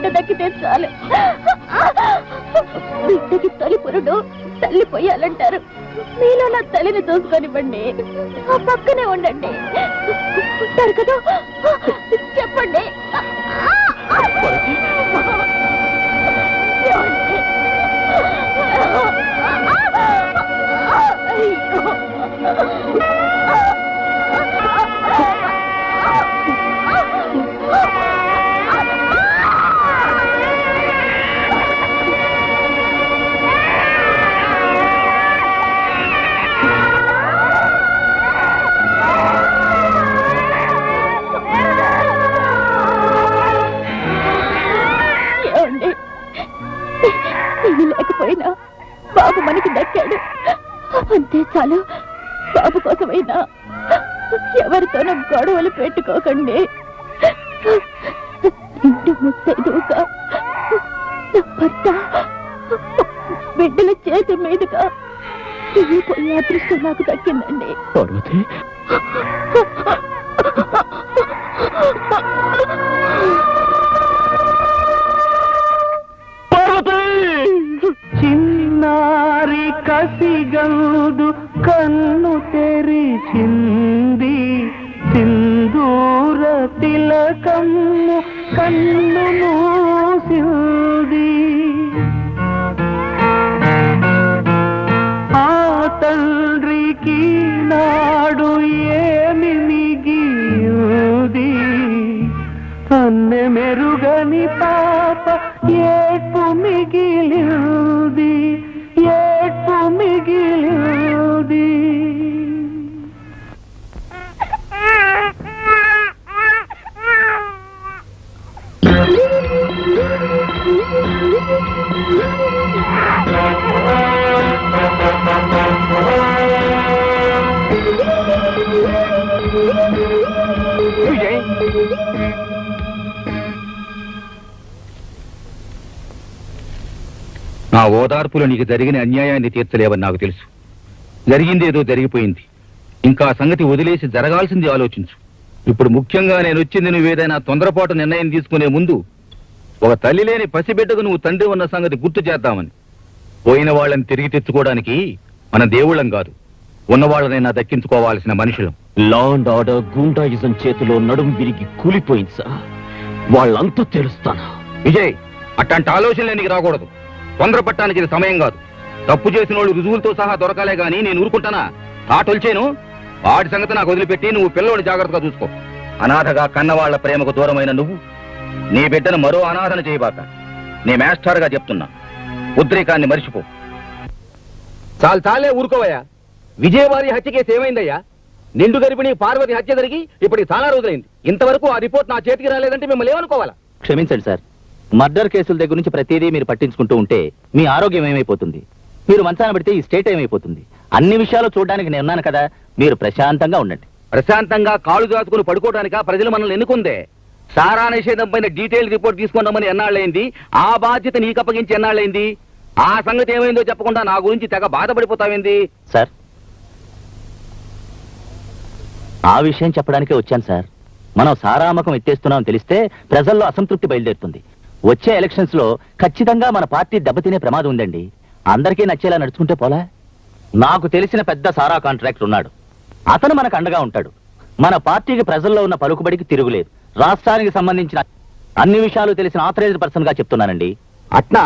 బిడ్డ దక్కితే చాలు. బిడ్డకి తొలి పురుడు తల్లి పొయ్యాలంటారు. మీలో నా తల్లిని చూసుకొనివ్వండి, ఆ పక్కనే ఉండండి. ఉంటారు కదా, చెప్పండి. నేను లేకపోయినా బాబు మనకి దక్కాడు, అంతే చాలు. బాబు కోసమైనా ఎవరితోనూ గొడవలు పెట్టుకోకండి. ఇంటి ముత్తైదుగా నా భర్త బిడ్డల చేతి మీదుగా పోయే అదృష్టం నాకు దక్కిందండి. చిన్నారి కసిగందు కన్ను తెరిచింది, సింధూర తిలకమ్ము కన్ను మూసింది. ఆ తండ్రికి నాడు ఏమి మిగిలింది, అన్నె మెరుగని పాప ఏడ్పు మిగిలింది, ఏడ్పు మిగిలింది. నా ఓదార్పులో నీకు జరిగిన అన్యాయాన్ని తీర్చలేవని నాకు తెలుసు. జరిగిందేదో జరిగిపోయింది. ఇంకా సంగతి వదిలేసి జరగాల్సింది ఆలోచించు. ఇప్పుడు ముఖ్యంగా నేను వచ్చింది నువ్వేదైనా తొందరపాటు నిర్ణయం తీసుకునే ముందు ఒక తల్లి లేని పసిబిడ్డకు నువ్వు తండ్రి ఉన్న సంగతి గుర్తు చేద్దామని. పోయిన వాళ్ళని తిరిగి తెచ్చుకోవడానికి మన దేవుళ్ళం కాదు, ఉన్నవాళ్ళనైనా దక్కించుకోవాల్సిన మనుషులం. లా అండ్ ఆర్డర్ గూండాయిజం చేతిలో నడుం విరిగి కూలిపోయింది సార్. వాళ్ళంతా తెలుస్తాను. విజయ్, అట్లాంటి ఆలోచనలే నీకు రాకూడదు. తొందరపట్టడానికి ఇది సమయం కాదు. తప్పు చేసిన వాళ్ళు రుజువులతో సహా దొరకాలే గాని నేను ఊరుకుంటానా? తాటొల్చేను. వాడి సంగతి నాకు వదిలిపెట్టి నువ్వు పిల్లోని జాగ్రత్తగా చూసుకో. అనాథగా కన్నవాళ్ల ప్రేమకు దూరమైన నువ్వు నీ బిడ్డను మరో అనాథన చేయబాక. నీ మాస్టర్గా చెప్తున్నా, ఉద్రేకాన్ని మరిచిపో. చాలే ఊరుకోవయ్యా. విజయవారి హత్య కేసు ఏమైందయ్యా? నిండు గర్భిణి పార్వతి హత్య జరిగి ఇప్పటికి చాలా రోజులైంది. ఇంతవరకు ఆ రిపోర్ట్ నా చేతికి రాలేదంటే మిమ్మల్ని ఏమనుకోవాలా? క్షమించండి సార్, మర్డర్ కేసుల దగ్గర నుంచి ప్రతిదీ మీరు పట్టించుకుంటూ ఉంటే మీ ఆరోగ్యం ఏమైపోతుంది? మీరు మంచాన పెడితే ఈ స్టేట్ ఏమైపోతుంది? అన్ని విషయాలు చూడడానికి నేను ఉన్నాను కదా, మీరు ప్రశాంతంగా ఉండండి. ప్రశాంతంగా కాళ్ళు దాచుకుని పడుకోవడానిక ప్రజలు మనల్ని ఎన్నుకుందే? సారా నిషేధం పైన డీటెయిల్ రిపోర్ట్ తీసుకున్నామని ఎన్నాళ్ళైంది? ఆ బాధ్యత నీకు అప్పగించి ఎన్నాళ్ళైంది? ఆ సంగతి ఏమైందో చెప్పకుండా నా గురించి తెగ బాధపడిపోతావేంది? సార్, ఆ విషయం చెప్పడానికే వచ్చాను సార్. మనం సారామకం ఎత్తేస్తున్నాం తెలిస్తే ప్రజల్లో అసంతృప్తి బయలుదేరుతుంది. వచ్చే ఎలక్షన్స్ లో ఖచ్చితంగా మన పార్టీ దెబ్బతినే ప్రమాదం ఉందండి. అందరికీ నచ్చేలా నడుచుకుంటే పోలా? నాకు తెలిసిన పెద్ద సారా కాంట్రాక్టర్ ఉన్నాడు, అతను మనకు అండగా ఉంటాడు. మన పార్టీకి ప్రజల్లో ఉన్న పలుకుబడికి తిరుగులేదు. రాష్ట్రానికి సంబంధించిన అన్ని విషయాలు తెలిసిన ఆథరైజ్డ్ పర్సన్ గా చెప్తున్నానండి. అట్నా?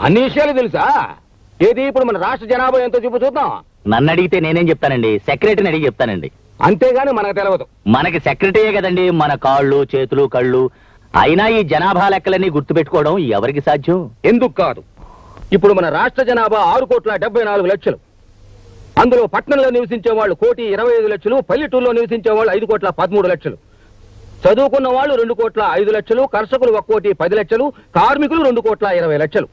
అన్ని విషయాలు తెలుసా? ఏది ఇప్పుడు మన రాష్ట్ర జనాభా ఎంతో చూద్దాం. నన్ను అడిగితే నేనేం చెప్తానండి, సెక్రటరీని అడిగి చెప్తానండి. అంతేగాని మనకు తెలియదు. మనకి సెక్రటరీయే కదండి మన కాళ్ళు చేతులు కళ్ళు. అయినా ఈ జనాభా లెక్కలన్నీ గుర్తుపెట్టుకోవడం ఎవరికి సాధ్యం? ఎందుకు కాదు. ఇప్పుడు మన రాష్ట్ర జనాభా 6,74,00,000. అందులో పట్టణంలో నివసించే వాళ్ళు 1,25,00,000, పల్లెటూరులో నివసించే వాళ్ళు 5,13,00,000. చదువుకున్న వాళ్ళు 2,05,00,000, కర్షకులు 1,10,00,000, కార్మికులు 2,20,00,000.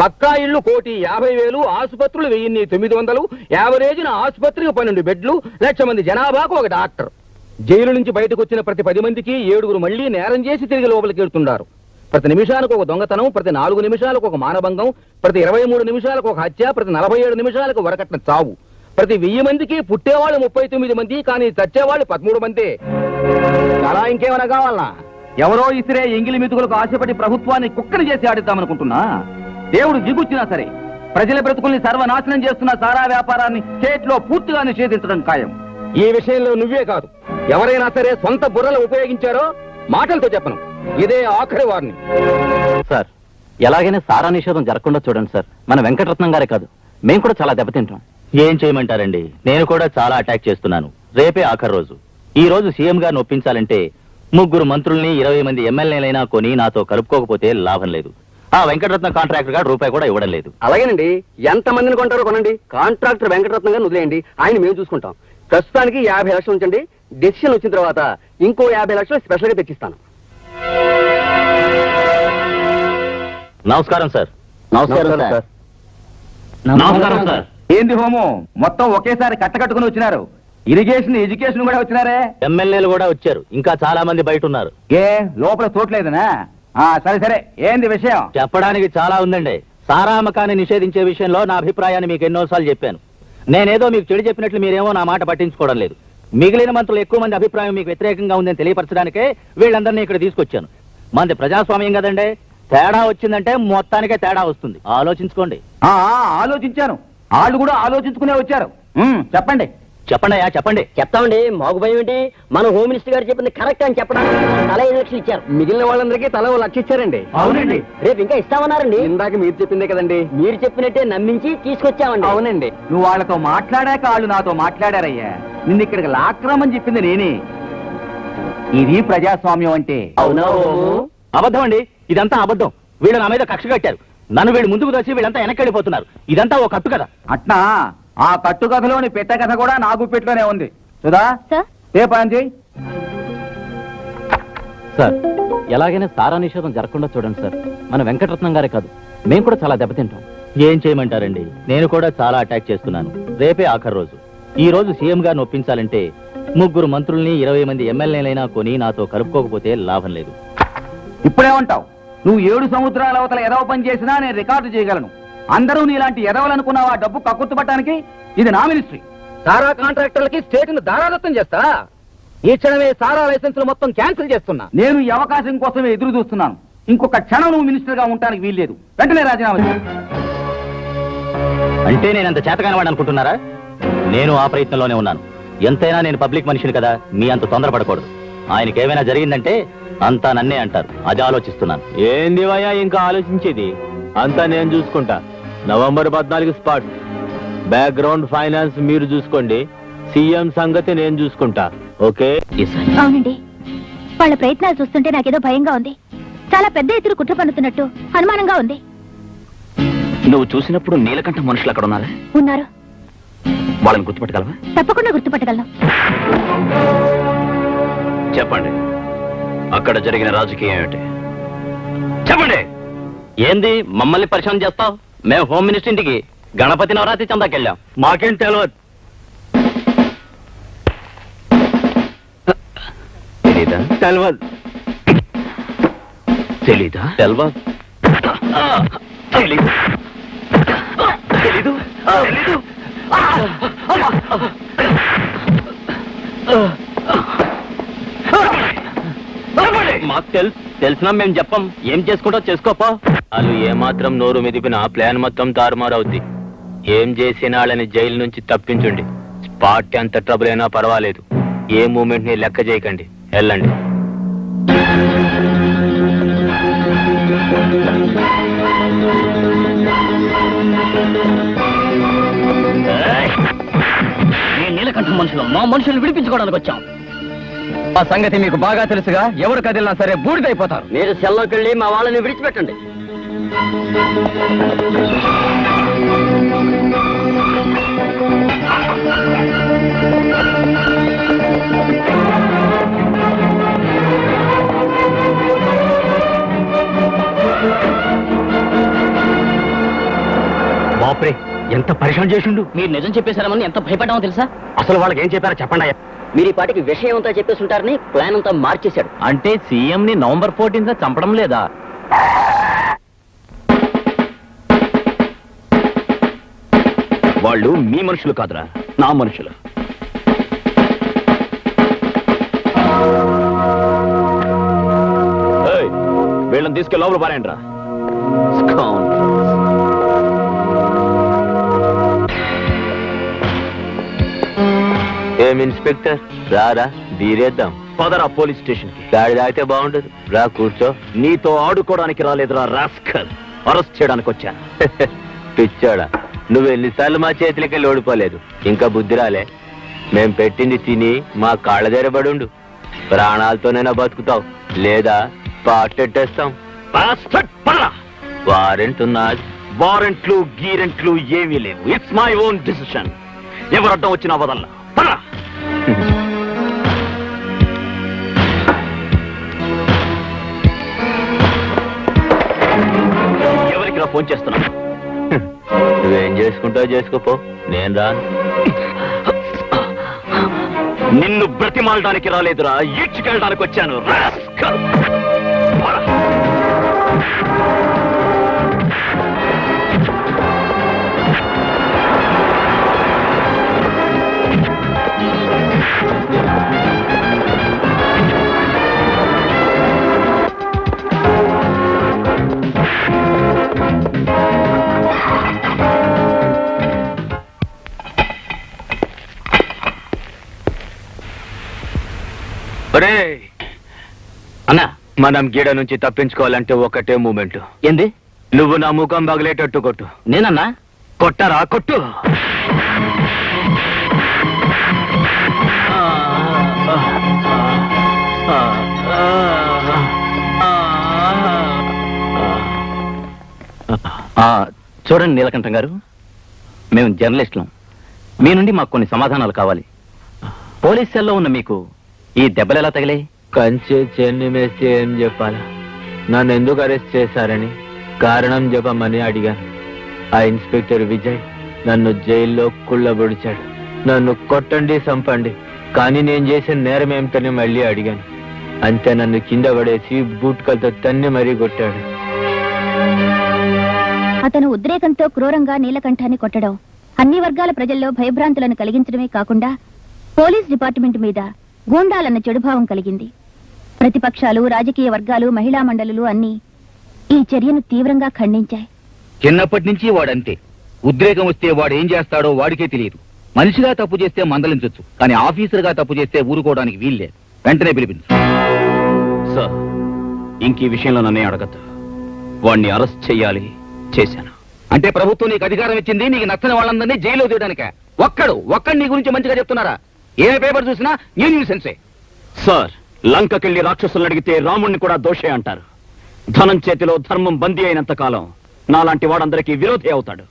పక్కా ఇళ్లు 1,50,000, ఆసుపత్రులు 1,900, యావరేజ్న ఆసుపత్రికి 12 బెడ్లు, 1,00,000 మంది జనాభాకు ఒక డాక్టర్. జైలు నుంచి బయటకు వచ్చిన ప్రతి 10 మందికి 7 మళ్లీ నేరం చేసి తిరిగి లోపలికి వెళ్తున్నారు. ప్రతి నిమిషానికి ఒక దొంగతనం, ప్రతి 4 నిమిషాలకు ఒక మానభంగం, ప్రతి 23 నిమిషాలకు ఒక హత్య, ప్రతి 47 నిమిషాలకు వరకట్న చావు. ప్రతి 1000 మందికి పుట్టేవాళ్ళు 39 మంది, కానీ చచ్చేవాళ్ళు 13 మంది. చాలా ఇంకేమైనా కావాలనా? ఎవరో ఇసిరే ఎంగిలి మెతుకులకు ఆశపడి ప్రభుత్వాన్ని కుక్కని చేసి ఆడిద్దామనుకుంటున్నా. దేవుడు దిగుచ్చినా సరే ప్రజల బ్రతుకుల్ని సర్వనాశనం చేస్తున్న సారా వ్యాపారాన్ని స్టేట్ లో పూర్తిగా నిషేధించడం ఖాయం. ఈ విషయంలో నువ్వే కాదు, ఎవరైనా సరే సొంత బుర్రలు ఉపయోగించారో మాటలతో చెప్పను. ఇదే ఆఖరి వారిని. సార్, ఎలాగైనా సారా నిషేధం జరగకుండా చూడండి సార్. మన వెంకటరత్నం గారే కాదు, మేము కూడా చాలా దెబ్బతింటాం. ఏం చేయమంటారండి, నేను కూడా చాలా అటాక్ చేస్తున్నాను. రేపే ఆఖరి రోజు. ఈ రోజు సీఎం గారిని ఒప్పించాలంటే 3 మంత్రుల్ని 20 మంది ఎమ్మెల్యేలైనా కొని నాతో కలుపుకోకపోతే లాభం లేదు. ఆ వెంకటరత్న కాంట్రాక్టర్ గారు రూపాయి కూడా ఇవ్వడం లేదు. అలాగేనండి, ఎంత మందిని కొంటారో కొనండి. కాంట్రాక్టర్ వెంకటరత్నం గారిని వదిలేయండి, ఆయన మేము చూసుకుంటాం. ప్రస్తుతానికి 50 లక్షలు ఉంచండి. డెసిషన్ వచ్చిన తర్వాత ఇంకో 50 లక్షలు స్పెషల్ గా తెచ్చిస్తాను. నమస్కారం సార్. నమస్కారం సార్. నమస్కారం సార్. ఏంది హోమం, మొత్తం ఒకేసారి కట్టకట్టుకుని వచ్చినారు. ఇరిగేషన్, ఎడ్యుకేషన్ కూడా వచ్చినారే. ఎమ్మెల్యేలు కూడా వచ్చారు, ఇంకా చాలా మంది బయట ఉన్నారు. ఏ లోపల చోట్లేదనా? సరే సరే, ఏంది విషయం? చెప్పడానికి చాలా ఉందండి. సారా అమ్మకాన్ని నిషేధించే విషయంలో నా అభిప్రాయాన్ని మీకు ఎన్నోసార్లు చెప్పాను. నేనేదో మీకు చెడు చెప్పినట్లు మీరేమో నా మాట పట్టించుకోవడం లేదు. మిగిలిన మంత్రులు ఎక్కువ మంది అభిప్రాయం మీకు వ్యతిరేకంగా ఉందని తెలియపరచడానికే వీళ్ళందరినీ ఇక్కడ తీసుకొచ్చాను. మంది ప్రజాస్వామ్యం కదండి, తేడా వచ్చిందంటే మొత్తానికే తేడా వస్తుంది. ఆలోచించుకోండి. ఆలోచించాను, వాళ్ళు కూడా ఆలోచించుకునే వచ్చారు. చెప్పండి. చెప్పండి అయ్యా, చెప్పండి. చెప్తామండి, మాకు భయం ఏంటి? మన హోమ్ మినిస్టర్ గారు చెప్పింది కరెక్ట్ అని చెప్పడానికి తల 5 లక్షలు ఇచ్చారు. మిగిలిన వాళ్ళందరికీ తల 1 లక్ష ఇచ్చారండి. అవునండి. రేపు ఇంకా ఇస్తామన్నారండి. ఇందాక మీరు చెప్పిందే కదండి. మీరు చెప్పినట్టే నమ్మించి తీసుకొచ్చామండి. అవునండి. నువ్వు వాళ్ళతో మాట్లాడాక వాళ్ళు నాతో మాట్లాడారయ్యా. నిన్ను ఇక్కడికి లాక్రమని చెప్పింది నేనే. ఇది ప్రజాస్వామ్యం అంటే. అవునా? అబద్ధం అండి, ఇదంతా అబద్ధం. వీళ్ళు నా మీద కక్ష కట్టారు. నన్ను వీళ్ళు ముందుకు దోచి వీళ్ళంతా వెనక్కి వెళ్ళిపోతున్నారు. ఇదంతా ఓ కట్టు కదా. అట్నా? ఆ కట్టుకథలోని పెట్ట కథ కూడా నా గుప్పెట్లోనే ఉంది. సుధా, సార్, ఏ పని చేయి. సార్, ఎలాగైనా సారా నిషేధం జరగకుండా చూడండి సార్. మన వెంకటరత్నం గారే కాదు, మేము కూడా చాలా దెబ్బతింటాం. ఏం చేయమంటారండి, నేను కూడా చాలా అటాక్ చేస్తున్నాను. రేపే ఆఖరి రోజు. ఈ రోజు సీఎం గారిని ఒప్పించాలంటే 3 మంత్రుల్ని 20 మంది ఎమ్మెల్యేలైనా కొని నాతో కలుపుకోకపోతే లాభం లేదు. ఇప్పుడేమంటావు? నువ్వు 7 సముద్రాల అవతల ఎదవ పని చేసినా నేను రికార్డు చేయగలను. అందరూ నీలాంటి ఎదవలనుకున్నావా డబ్బు కక్కుర్తుపట్టడానికి? ఇది నా మినిస్ట్రీ. సారా కాంట్రాక్టర్లకి స్టేట్ ను దారాదత్తం చేస్తా. ఈ క్షణమే సారా లైసెన్సులు మొత్తం క్యాన్సిల్ చేస్తున్నా. నేను ఈ అవకాశం కోసమే ఎదురు చూస్తున్నాను. ఇంకొక క్షణం నువ్వు మినిస్టర్ గా ఉండడానికి వీల్లేదు. వెంటనే రాజీనామా చేయి. అంటే నేనంత చేతగాని వాడు అనుకుంటున్నారా? నేను ఆ ప్రయత్నంలోనే ఉన్నాను. ఎంతైనా నేను పబ్లిక్ మనిషిని కదా, మీ అంత తొందరపడకూడదు. ఆయనకి ఏమైనా జరిగిందంటే అంతా నన్నే అంటారు. అది ఆలోచిస్తున్నాను. ఏంది వయ్యా ఇంకా ఆలోచించేది? అంతా నేను చూసుకుంటా. November 14 spot. బ్యాక్గ్రౌండ్ ఫైనాన్స్ మీరు చూసుకోండి. సీఎం సంగతి నేను చూసుకుంటా. ఓకే? అవునండి, వాళ్ళ ప్రయత్నాలు చూస్తుంటే నాకేదో భయంగా ఉంది. చాలా పెద్ద ఎత్తున కుట్ర పన్నుతున్నట్టు అనుమానంగా ఉంది. నువ్వు చూసినప్పుడు నీలకంఠ మనుషులు అక్కడ ఉన్నారా? ఉన్నారు. వాళ్ళని గుర్తుపట్టగలవా? తప్పకుండా గుర్తుపట్టగలను. చెప్పండి, అక్కడ జరిగిన రాజకీయం ఏమిటి? చెప్పండి. ఏంది మమ్మల్ని పరిచయం చేస్తావు? మేము హోమ్ మినిస్టర్ ఇంటికి గణపతి నవరాత్రి చందాకెళ్ళాం. మాకేం తెలియదు. తెలీదా? తెలియదు. తెలీదా? తెల్వా? తెలీదు. తెలీదు. తెలీదు. మాకు తెలిసినా మేము చెప్పం. ఏం చేసుకుంటా చేసుకోపో. వాళ్ళు ఏమాత్రం నోరు మెదిపినా ప్లాన్ మొత్తం తారుమారవుద్ది. ఏం చేసిన వాళ్ళని జైలు నుంచి తప్పించండి. స్పాట్ ఎంత ట్రబుల్ అయినా పర్వాలేదు. ఏ మూమెంట్ ని లెక్క చేయకండి. వెళ్ళండి. నీలకంఠం మనుషులు మా మనుషులు విడిపించుకోవడానికి వచ్చాం. ఆ సంగతి మీకు బాగా తెలుసుగా. ఎవరు కదిలినా సరే బూడిదైపోతారు. మీరు సెల్లోకి వెళ్ళి మా వాళ్ళని విడిచిపెట్టండి. బాప్రే, ఎంత పరిశ్రమ చేసిండు. మీరు నిజం చెప్పేశారమని ఎంత భయపడ్డామో తెలుసా? అసలు వాళ్ళకి ఏం చెప్పారో చెప్పండి. మీరు ఈ పాటికి విషయం అంతా చెప్పేస్తుంటారని ప్లాన్ అంతా మార్చేశాడు. అంటే సీఎం ని నవంబర్ 14 చంపడం లేదా? వాళ్ళు మీ మనుషులు కాదురా, నా మనుషులు. వాడిని తీసుకెళ్ళి లోపల పారేయండి రా. ఏం ఇన్స్పెక్టర్ రారా బీరేద్దాం. పదరా పోలీస్ స్టేషన్ కి. గాడి తాగితే బాగుండదు, రా కూర్చో. నీతో ఆడుకోవడానికి రాలేదురా రాస్కల్, అరెస్ట్ చేయడానికి వచ్చాను. పిచ్చోడా, నువ్వు ఎన్నిసార్లు మా చేతులకి ఓడిపోలేదు, ఇంకా బుద్ధి రాలే. మేం పెట్టింది తిని మా కాళ్ళ దగ్గరబడుండు. ప్రాణాలతోనైనా బతుకుతావు, లేదా పాటెట్టేస్తాం. వారెంట్ ఉన్నది. వారెంట్లు గీరెంట్లు ఏమీ లేవు. It's my own decision. ఎవరు అడ్డం వచ్చినా వదల్లా. పదరా. ఎవరికి రా ఫోన్ చేస్తున్నా? నువ్వేం చేసుకుంటావు చేసుకోపో, నేను రాను. నిన్ను బ్రతిమాలడానికి రాలేదురా, ఈడ్చుకెళ్ళడానికి వచ్చాను. రాస్కల్. పద. అన్నా, మనం గీడ నుంచి తప్పించుకోవాలంటే ఒకటే మూమెంట్. ఏంది? నువ్వు నా ముఖం పగిలేటట్టు కొట్టు. నేనన్నా? కొట్టరా, కొట్టు. చూడండి నీలకంఠం గారు, మేము జర్నలిస్టులం. మీ నుండి మాకు కొన్ని సమాధానాలు కావాలి. పోలీస్ సెల్లో ఉన్న మీకు ఈ దెబ్బలు ఎలా తగిలాయి? కంచె చెన్ని మేస్తే ఏం చెప్పాలా? నన్ను ఎందుకు అరెస్ట్ చేశారని కారణం చెప్పమని అడిగాను. ఆ ఇన్స్పెక్టర్ విజయ్ నన్ను జైల్లో కుళ్ళబొడిచాడు. నన్ను కొట్టండి, చంపండి, కానీ నేను చేసిన నేరం ఏమిటని మళ్ళీ అడిగాను. అంతే, నన్ను కింద పడేసి బూట్కలతో తన్ని మరీ కొట్టాడు. అతను ఉద్రేకంతో క్రూరంగా నీలకంఠాన్ని కొట్టడం అన్ని వర్గాల ప్రజల్లో భయభ్రాంతులను కలిగించడమే కాకుండా పోలీస్ డిపార్ట్మెంట్ మీద గూండాలన్న చెడుభావం కలిగింది. ప్రతిపక్షాలు, రాజకీయ వర్గాలు, మహిళా మండలులు అన్నీ ఈ చర్యను తీవ్రంగా ఖండించాయి. చిన్నప్పటి నుంచి వాడంతే. ఉద్రేకం వస్తే వాడు ఏం చేస్తాడో వాడికే తెలియదు. మనిషిగా తప్పు చేస్తే మందలించొచ్చు, కానీ ఆఫీసర్గా తప్పు చేస్తే ఊరుకోవడానికి వీల్లేదు. వెంటనే పిలిపించు. సార్, ఇంక ఈ విషయంలో నన్నే అడగద్దు. వాడిని అరెస్ట్ చెయ్యాలి, చేశాను. అంటే ప్రభుత్వం నీకు అధికారం ఇచ్చింది నీకు నచ్చని వాళ్ళందరినీ జైల్లో తీయడానిక? ఒక్కడు నీ గురించి మంచిగా చెప్తున్నారా? ఏ పేపర్ చూసినా న్యూసెన్సే. సార్, లంకకెళ్లి రాక్షసులను అడిగితే రాముణ్ణి కూడా దోషే అంటారు. ధనం చేతిలో ధర్మం బందీ అయినంత కాలం నాలాంటి వాడందరికీ విరోధి అవుతాడు.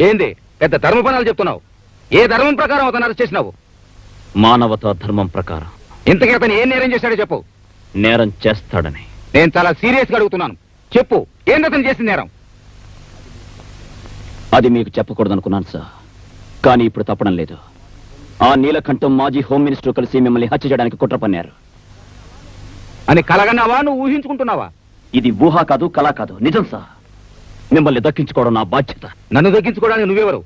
ఏంది పెద్ద ధర్మపణాలు చెప్తున్నావు? ఏ ధర్మం ప్రకారం అతను అరెస్ట్ చేసినావు? మానవతా ధర్మం ప్రకారం. ఇంతకీ అతను ఏం నేరం చేశాడో చెప్పు. నేరం చేస్తాడని. నేను చాలా సీరియస్ గా అడుగుతున్నాను, చెప్పు. ఏంది అతను చేసిన నేరం? అది మీకు చెప్పకూడదనుకున్నాను సార్, కానీ ఇప్పుడు తప్పడం లేదు. ఆ నీలకంఠం మాజీ హోమ్ మినిస్టర్ కలిసి మిమ్మల్ని హత్య చేయడానికి కుట్ర పన్నారు. అని కలగన్నావా, నువ్వు ఊహించుకుంటున్నావా? ఇది ఊహ కాదు, కళ కాదు, నిజం సార్. మిమ్మల్ని దక్కించుకోవడం నా బాధ్యత. నన్ను దక్కించుకోవడానికి నువ్వెవరు?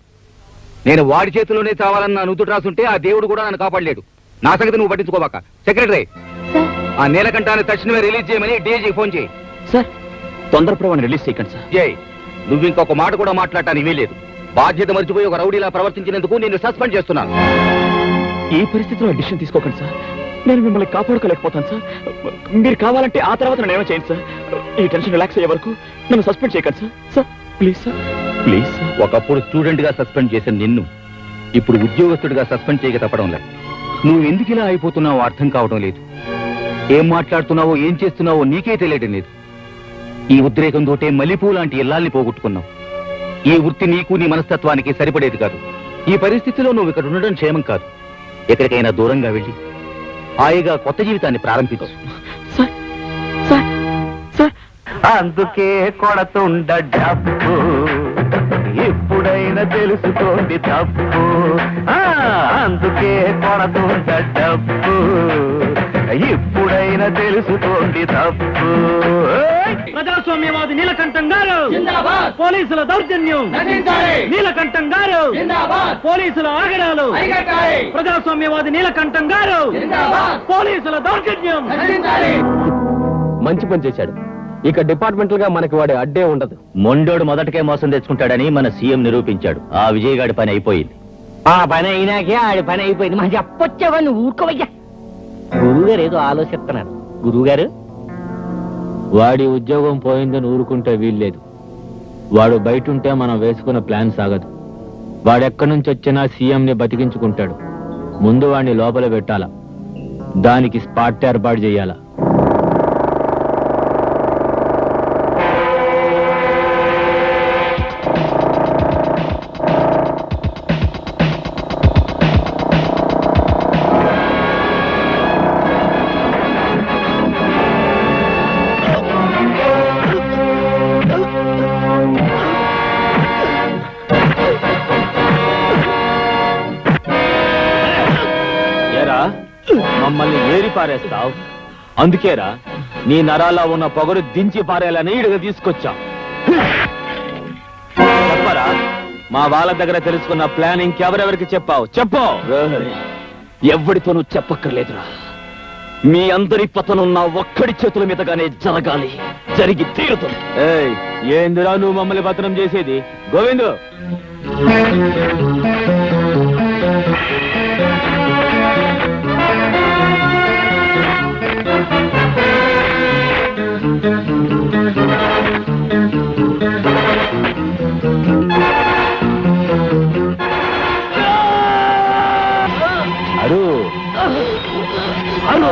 నేను వాడి చేతిలోనే చావాలన్న నుదుట రాసుంటే ఆ దేవుడు కూడా నన్ను కాపాడలేడు. నా సంగతి నువ్వు పట్టించుకోవాక. సెక్రటరీ, ఆ నీలకంఠాన్ని తక్షణమే రిలీజ్ చేయమని డీజీ ఫోన్ చేయి. సార్, తొందరపడవని రిలీజ్ చేయకండి సార్. జై, నువ్వు ఇంకొక మాట కూడా మాట్లాడటానికి వీలేదు. బాధ్యత మర్చిపోయి ఒక రౌడీలా ప్రవర్తించినందుకు నేను సస్పెండ్ చేస్తున్నాను. ఈ పరిస్థితిలో డిసిషన్ తీసుకోకండి సార్. నేను మిమ్మల్ని కాపాడుకోలేకపోతాను సార్. మీరు కావాలంటే ఆ తర్వాత నన్ను ఏమో చేయండి సార్. ఈ టెన్షన్ రిలాక్స్ అయ్యే వరకు నన్ను సస్పెండ్ చేయకండి sir. Sir please sir, please sir. ఒకప్పుడు స్టూడెంట్ గా సస్పెండ్ చేసిన నిన్ను ఇప్పుడు ఉద్యోగస్తుడిగా సస్పెండ్ చేయక తప్పడం లేదు. నువ్వు ఎందుకు ఇలా అయిపోతున్నావో అర్థం కావడం లేదు. ఏం మాట్లాడుతున్నావో, ఏం చేస్తున్నావో నీకే తెలియడం లేదు. ఈ ఉద్రేకంతోటే మల్లెపూ లాంటి ఇల్లాల్ని పోగొట్టుకున్నావు. ఈ వృత్తి నీకు, నీ మనస్తత్వానికి సరిపడేది కాదు. ఈ పరిస్థితిలో నువ్వు ఇక్కడ ఉండడం క్షేమం కాదు. ఎక్కడికైనా దూరంగా వెళ్ళి హాయిగా కొత్త జీవితాన్ని ప్రారంభించు. అందుకే కొడతుండ డబ్బు, ఇప్పుడైనా తెలుసుకోండి తప్పు. అందుకే కొడతుండ డబ్బు, ఇప్పుడైనా తెలుసుకోండి తప్పు. ప్రజాస్వామ్యవాది నీలకంఠం గారు, పోలీసుల దౌర్జన్యం, నీలకంఠం గారు, పోలీసుల ఆగడాలు, ప్రజాస్వామ్యవాది నీలకంఠం గారు, పోలీసుల దౌర్జన్యం. మంచి పని చేశాడు. ఇక డిపార్ట్మెంటల్ గా మనకి వాడి అడ్డే ఉండదు. మొండోడు మొదటకే మోసం తెచ్చుకుంటాడని మన సీఎం నిరూపించాడు. ఆ విజయ్ గాడి పని అయిపోయింది. ఆ పని అయినాకే ఆడి పని అయిపోయింది. మా చెప్పొచ్చావా నువ్వు ఊరుకోవయ్యా. గురువుగారు ఏదో ఆలోచిస్తున్నాడు. గురువుగారు, వాడి ఉద్యోగం పోయిందని ఊరుకుంటే వీల్లేదు. వాడు బయట ఉంటే మనం వేసుకున్న ప్లాన్ సాగదు. వాడెక్కడి నుంచి వచ్చినా సీఎంని బతికించుకుంటాడు. ముందు వాడిని లోపల పెట్టాలా, దానికి స్పాట్ ఏర్పాటు చేయాలా. మమ్మల్ని ఏరి పారేస్తావు. అందుకేరా నీ నరాల్లో ఉన్న పొగరు దించి పారేయాలని ఇడుగా తీసుకొచ్చాం. చెప్పరా, మా వాళ్ళ దగ్గర తెలుసుకున్న ప్లాన్ ఇంకెవరెవరికి చెప్పావు? చెప్పు. ఎవరితోనూ చెప్పక్కర్లేదురా. మీ అందరి పతనం నా ఒక్కడి చేతుల మీదగానే జరగాలి. జరిగి తీరుతుంది. ఏయ్, ఏందిరా నువ్వు మమ్మల్ని పత్రం చేసేది? గోవిందు, అరు అరు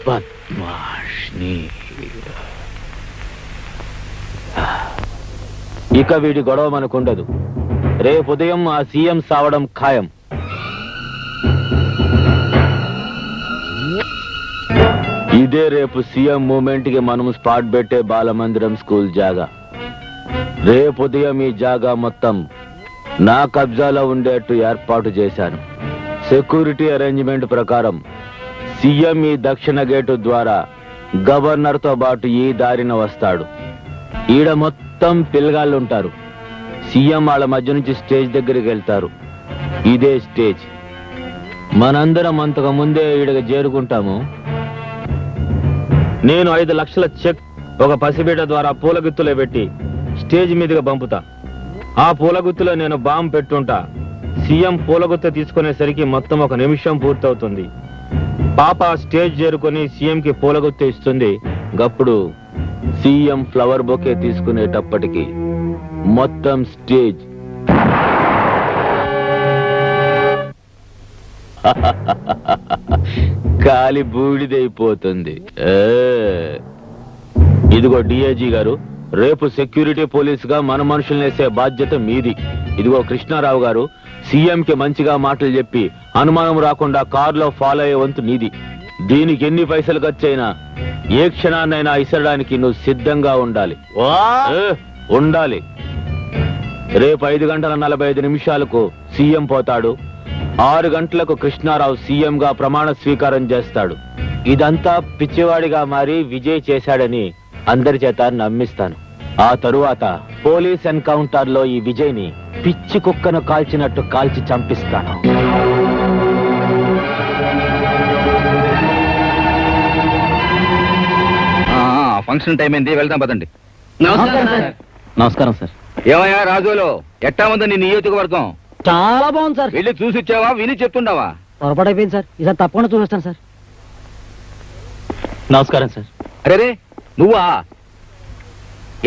బద్మాష్ని. ఇక వీడి గొడవ మనకుండదు. రేపు ఉదయం ఆ సీఎం సావడం ఖాయం. ఇదే రేపు సీఎం మూమెంట్ కి మనం స్పాట్ పెట్టే బాలమందిరం స్కూల్ జాగా. రేపు ఉదయం ఈ జాగా మొత్తం నా కబ్జాలో ఉండేట్టు ఏర్పాటు చేశాను. సెక్యూరిటీ అరేంజ్మెంట్ ప్రకారం సీఎం ఈ దక్షిణ గేటు ద్వారా గవర్నర్ తో పాటు ఈ దారిన వస్తాడు. ఈడ మొత్తం పిల్లగాళ్ళుంటారు. సీఎం వాళ్ళ మధ్య నుంచి స్టేజ్ దగ్గరికి వెళ్తారు. ఇదే స్టేజ్. మనందరం అంతకు ముందే ఈడగా చేరుకుంటాము. నేను 5 లక్షల చెక్ ఒక పసిబిడ్డ ద్వారా పూలగుత్తులో పెట్టి స్టేజ్ మీదుగా పంపుతా. ఆ పూలగుత్తులో నేను బాంబు పెట్టుంటా. సీఎం పూలగుత్త తీసుకునేసరికి మొత్తం 1 నిమిషం పూర్తవుతుంది. పాప స్టేజ్ చేరుకొని సీఎం కి పూలగుత్త ఇస్తుంది. గప్పుడు సీఎం ఫ్లవర్ బొకే తీసుకునేటప్పటికి మొత్తం స్టేజ్ కాలి బూడిదైపోతుంది. ఇదిగో డిఐజీ గారు, రేపు సెక్యూరిటీ పోలీస్ గా మన మనుషుల్ని వేసే బాధ్యత మీది. ఇదిగో కృష్ణారావు గారు, సీఎం కి మంచిగా మాటలు చెప్పి అనుమానం రాకుండా కారులో ఫాలో అయ్యే వంతు నీది. దీనికి ఎన్ని పైసలు ఖర్చైనా ఏ క్షణాన్నైనా ఇసరడానికి నువ్వు సిద్ధంగా ఉండాలి. ఉండాలి. రేపు 5:45 సీఎం పోతాడు. 6 గంటలకు కృష్ణారావు సీఎం గా ప్రమాణ స్వీకారం చేస్తాడు. ఇదంతా పిచ్చివాడిగా మారి విజయ్ చేశాడని అందరి చేత నమ్మిస్తాను. ఆ తరువాత పోలీస్ ఎన్కౌంటర్ లో ఈ విజయ్ ని పిచ్చి కుక్కను కాల్చినట్టు కాల్చి చంపిస్తాను. ఫంక్షన్ టైం అయింది, వెళ్దాం పదండి. నమస్కారం సార్. ఏమయ్యా రాజులో, ఎట్టా ఉందా నీ నియోజకవర్గం? చాలా బాగుంది సార్. వెళ్ళి చూసి వచ్చావా, విని చెప్తుండవా? పొరపాటు అయిపోయింది సార్. ఈసారి తప్పకుండా చూపిస్తాను సార్. నమస్కారం సార్. అరే నువ్వా?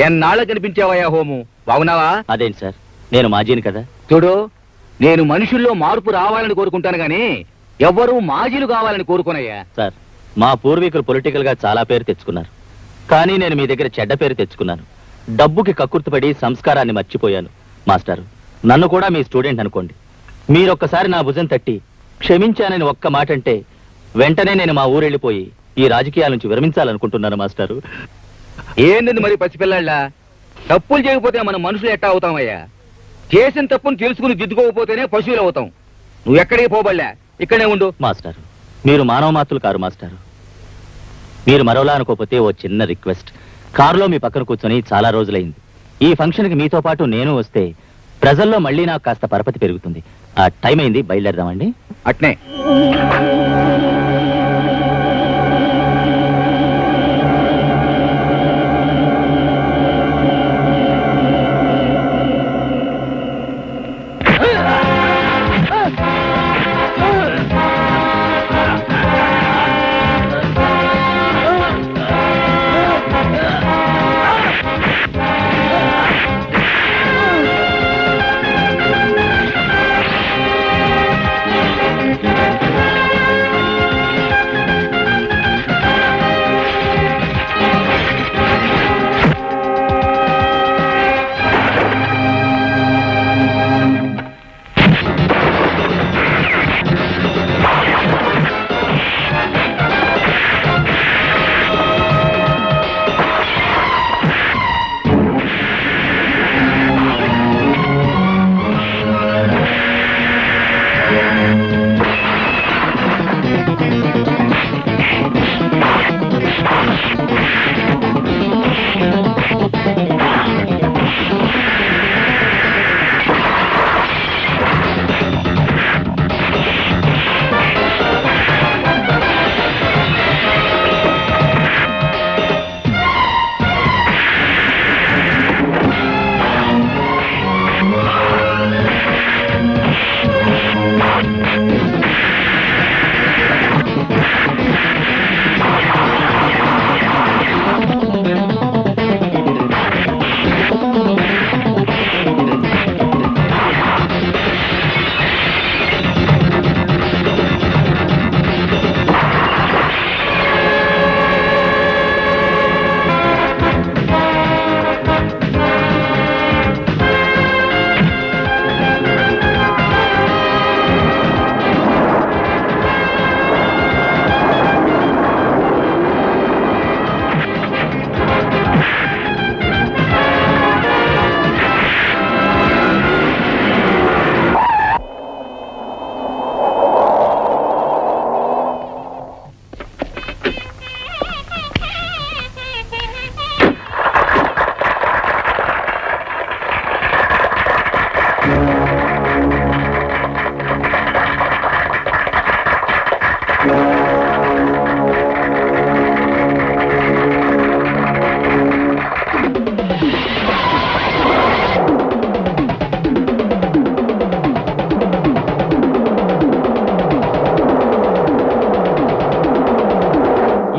ఎన్నాళ్ళ కనిపించావయ్యా హోము, బాగున్నావా? అదేంటి సార్, నేను మాజీని కదా. చూడు, నేను మనుషుల్లో మార్పు రావాలని కోరుకుంటాను గాని ఎవ్వరూ మాజీలు కావాలని కోరుకోనయ్యా. సార్, మా పూర్వీకులు పొలిటికల్ గా చాలా పేరు తెచ్చుకున్నారు. కానీ నేను మీ దగ్గర చెడ్డ పేరు తెచ్చుకున్నాను. డబ్బుకి కక్కుర్తిపడి సంస్కారాన్ని మర్చిపోయాను. మాస్టారు, నన్ను కూడా మీ స్టూడెంట్ అనుకోండి. మీరొక్కసారి నా భుజం తట్టి క్షమించానని ఒక్క మాట అంటే వెంటనే నేను మా ఊరెళ్ళిపోయి ఈ రాజకీయాల నుంచి విరమించాలనుకుంటున్నాను మాస్టారు. ఏంది మరి పసిపిల్లాళ్ళ? తప్పులు చేయకపోతే మనం మనుషులు ఎట్టా అవుతామయ్యా? చేసిన తప్పును తెలుసుకుని దిద్దుకోకపోతేనే పశువులు అవుతాం. నువ్వు ఎక్కడికి పోబడలే, ఇక్కడే ఉండు. మాస్టారు, మీరు మానవ మాతులు కారు మాస్టారు. మీరు మరోలా అనుకోకపోతే ఓ చిన్న రిక్వెస్ట్. కారులో మీ పక్కన కూర్చొని చాలా రోజులైంది. ఈ ఫంక్షన్కి మీతో పాటు నేను వస్తే ప్రజల్లో మళ్ళీ నాకు కాస్త పరపతి పెరుగుతుంది. టైం అయింది, బయలుదేరదామండి. అట్నే.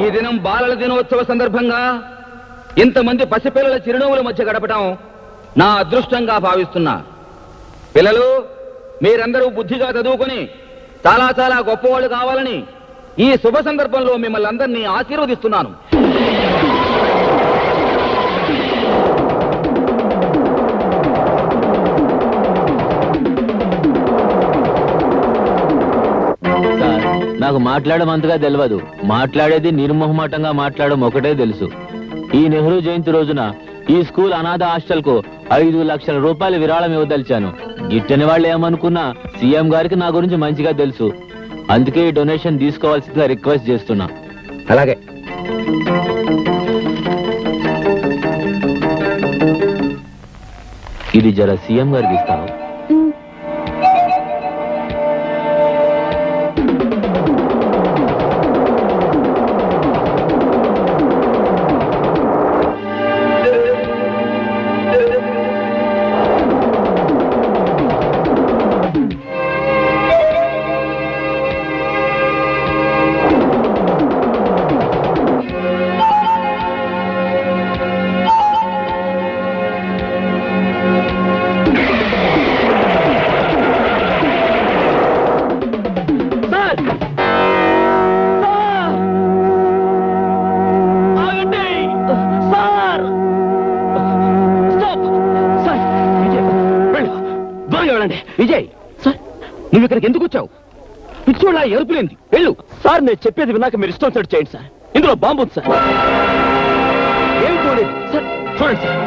ఈ దినం బాలల దినోత్సవ సందర్భంగా ఇంతమంది పసిపిల్లల చిరునవ్వుల మధ్య గడపటం నా అదృష్టంగా భావిస్తున్నా. పిల్లలు, మీరందరూ బుద్ధిగా చదువుకొని చాలా చాలా గొప్పవాళ్ళు కావాలని ఈ శుభ సందర్భంలో మిమ్మల్ని అందరినీ ఆశీర్వదిస్తున్నాను. సార్, నాకు మాట్లాడడం అంతగా తెలియదు. మాట్లాడేది నిర్మోహమాటంగా మాట్లాడడం ఒకటే తెలుసు. ఈ నెహ్రూ జయంతి రోజున ఈ స్కూల్ అనాథ హాస్టల్ కు 5 లక్షల రూపాయలు విరాళం ఇవ్వదలిచాను. గిట్టని వాళ్ళు ఏమనుకున్నా సీఎం గారికి నా గురించి మంచిగా తెలుసు. అందుకే ఈ డొనేషన్ తీసుకోవాల్సిందిగా రిక్వెస్ట్ చేస్తున్నా. అలాగే. ఇది జర సీఎం గారికి ఇస్తాను. విజయ్, సార్, నువ్వు ఇక్కడికి ఎందుకు వచ్చావు? పిచ్చోళ్ళ ఎరుపులేంది? వెళ్ళు. సార్, నేను చెప్పేది విన్నాక మీరు ఇష్టం సెట్ చేయండి సార్. ఇందులో బాంబు ఉంది సార్. ఏం చూడలేదు సార్, చూడండి సార్.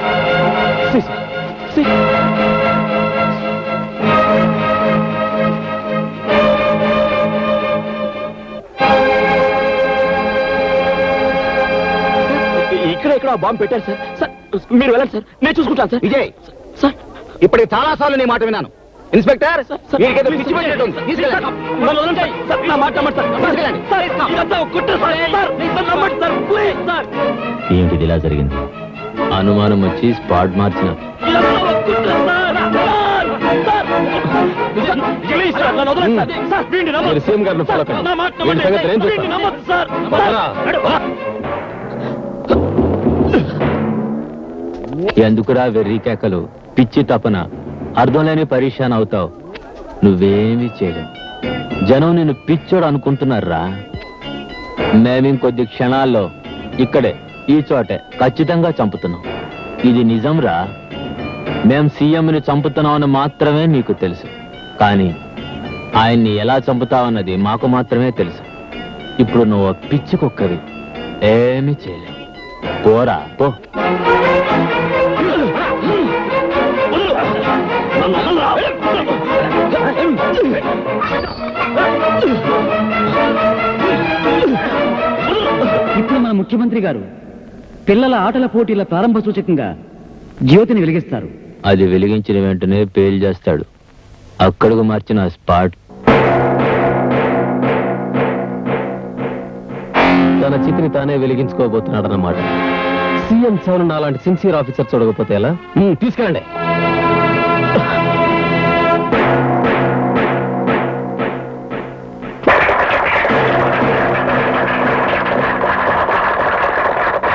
See, sir. See. ఇక్కడ బాంబు పెట్టారు సార్. సార్, మీరు వెళ్ళండి సార్, నేను చూసుకుంటాను సార్. విజయ్, సార్, ఇప్పటికి చాలా సార్లు నీ మాట విన్నాను. ఇన్స్పెక్టర్ వీడికేదో పిచ్చి పట్టినట్టుంది. తీసుకెళ్ళండి. ఏంటిది ఇలా జరిగింది? అనుమానం వచ్చి స్పాట్ మార్చిన సీఎం గారిని ఫాలో కండి. వీడి సంగతి నేను చూస్తాను. ఎందుకురా వెర్రి కేకలు, పిచ్చి తపన, అర్థం లేని పరీక్షాన్ అవుతావు. నువ్వేమీ చేయలేవు. జనం నిన్ను పిచ్చోడు అనుకుంటున్నారా? మేమింకొద్ది క్షణాల్లో ఇక్కడే ఈ చోటే ఖచ్చితంగా చంపుతున్నాం. ఇది నిజం రా. మేం సీఎంని చంపుతున్నామని మాత్రమే నీకు తెలుసు, కానీ ఆయన్ని ఎలా చంపుతావన్నది మాకు మాత్రమే తెలుసు. ఇప్పుడు నువ్వు పిచ్చి కుక్కవి, ఏమీ చేయలేవు. పోరా పో. ఇప్పుడు మన ముఖ్యమంత్రి గారు పిల్లల ఆటల పోటీల ప్రారంభ సూచకంగా జ్యోతిని వెలిగిస్తారు. అది వెలిగించిన వెంటనే పేల్ చేస్తాడు. అక్కడకు మార్చిన స్పాట్. తన చితిని తానే వెలిగించుకోబోతున్నాడు అన్నమాట. సీఎం సార్ అలాంటి సిన్సియర్ ఆఫీసర్ చూడకపోతే ఎలా? తీసుకెళ్ళండి.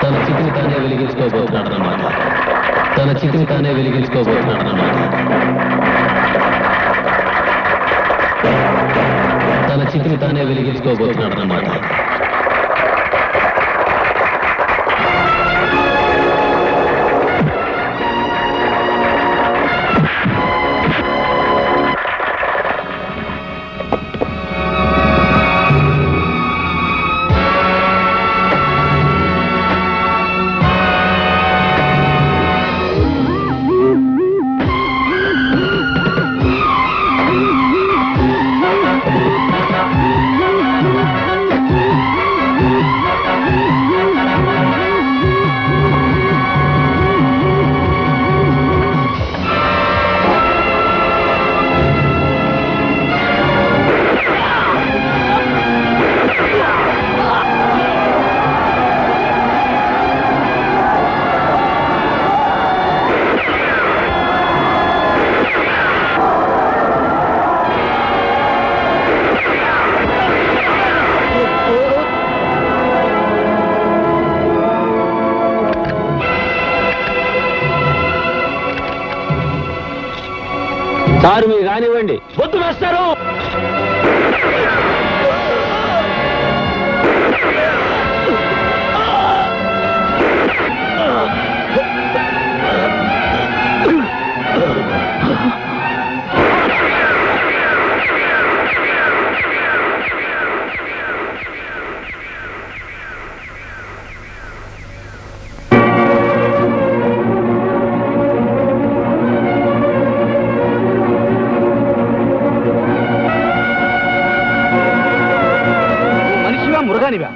తన చితిని తానే వెలిగించుకోబోతున్నాడు అన్నమాట. తన చితిని తానే వెలిగించుకోబోతున్నాడు అన్నమాట. తన చితిని తానే వెలిగించుకోబోతున్నాడు అన్నమాట. సార్ మీరు కానివ్వండి. వద్దు వేస్తారు. మురగానివా?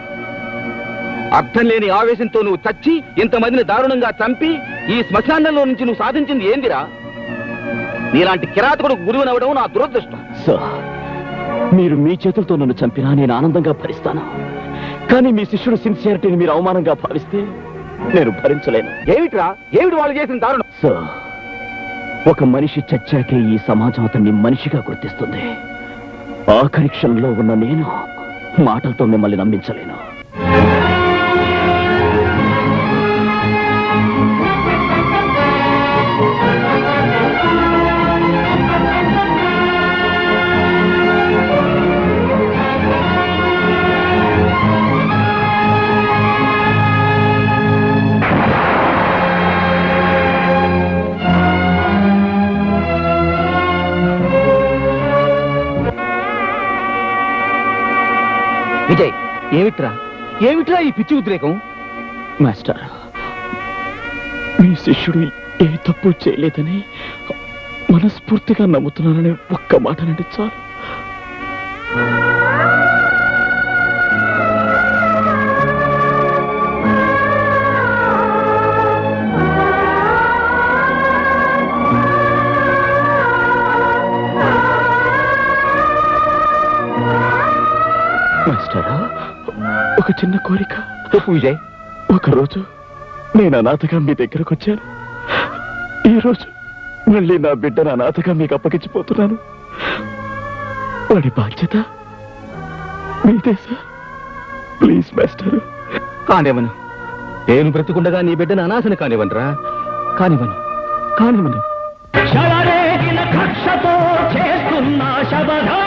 అర్థం లేని ఆవేశంతో నువ్వు చచ్చి ఇంతమందిని దారుణంగా చంపి ఈ శ్మశానంలో నుంచి నువ్వు సాధించింది ఏందిరా? నీలాంటి కిరాతకుడు గురువునవడం నా దురదృష్టం. సార్, మీరు మీ చేతులతో నన్ను చంపినా నేను ఆనందంగా భరిస్తాను. కానీ మీ శిష్యుడు సిన్సియారిటీని మీరు అవమానంగా భావిస్తే నేను భరించలేను. ఏమిట్రా? ఏమిటి వాళ్ళు చేసిన దారుణం? సార్, ఒక మనిషి చచ్చాకే ఈ సమాజం అతన్ని మనిషిగా గుర్తిస్తుంది. ఆఖరి క్షణంలో ఉన్న నేను మాటలతో మిమ్మల్ని నమ్మించలేను. విజయ్, ఏమిట్రా ఈ పిచ్చి ఉద్రేకం? మాస్టర్, మీ శిష్యుడు ఏ తప్పు చేయలేదని మనస్ఫూర్తిగా నమ్ముతున్నానని ఒక్క మాట నండి చాలు. ఒక చిన్న కోరిక. చెప్పు విజయ్. ఒకరోజు నేను అనాథగా మీ దగ్గరకు వచ్చాను. ఈ రోజు మళ్ళీ నా బిడ్డను అనాథగా మీకు అప్పగించిపోతున్నాను. వాడి బాధ్యత మీదే సార్. Please master. కానివ్వను. నేను బ్రతుకుండగా నీ బిడ్డను అనాశను కానివ్వనరా. కానివ్వను. శవరేగిన కక్షతో చేస్తున్న శబదం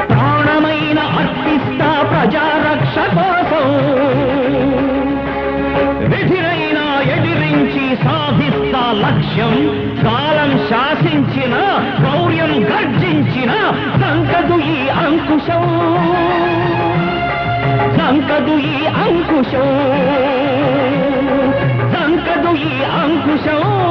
ప్రాణమైన అర్పిస్తా ప్రజారక్ష కోసం. విధినైనా ఎదిరించి సాధిస్తా లక్ష్యం. కాలం శాసించిన శౌర్యం గర్జించిన సంకదు ఈ అంకుశం. సంకదు ఈ అంకుశం.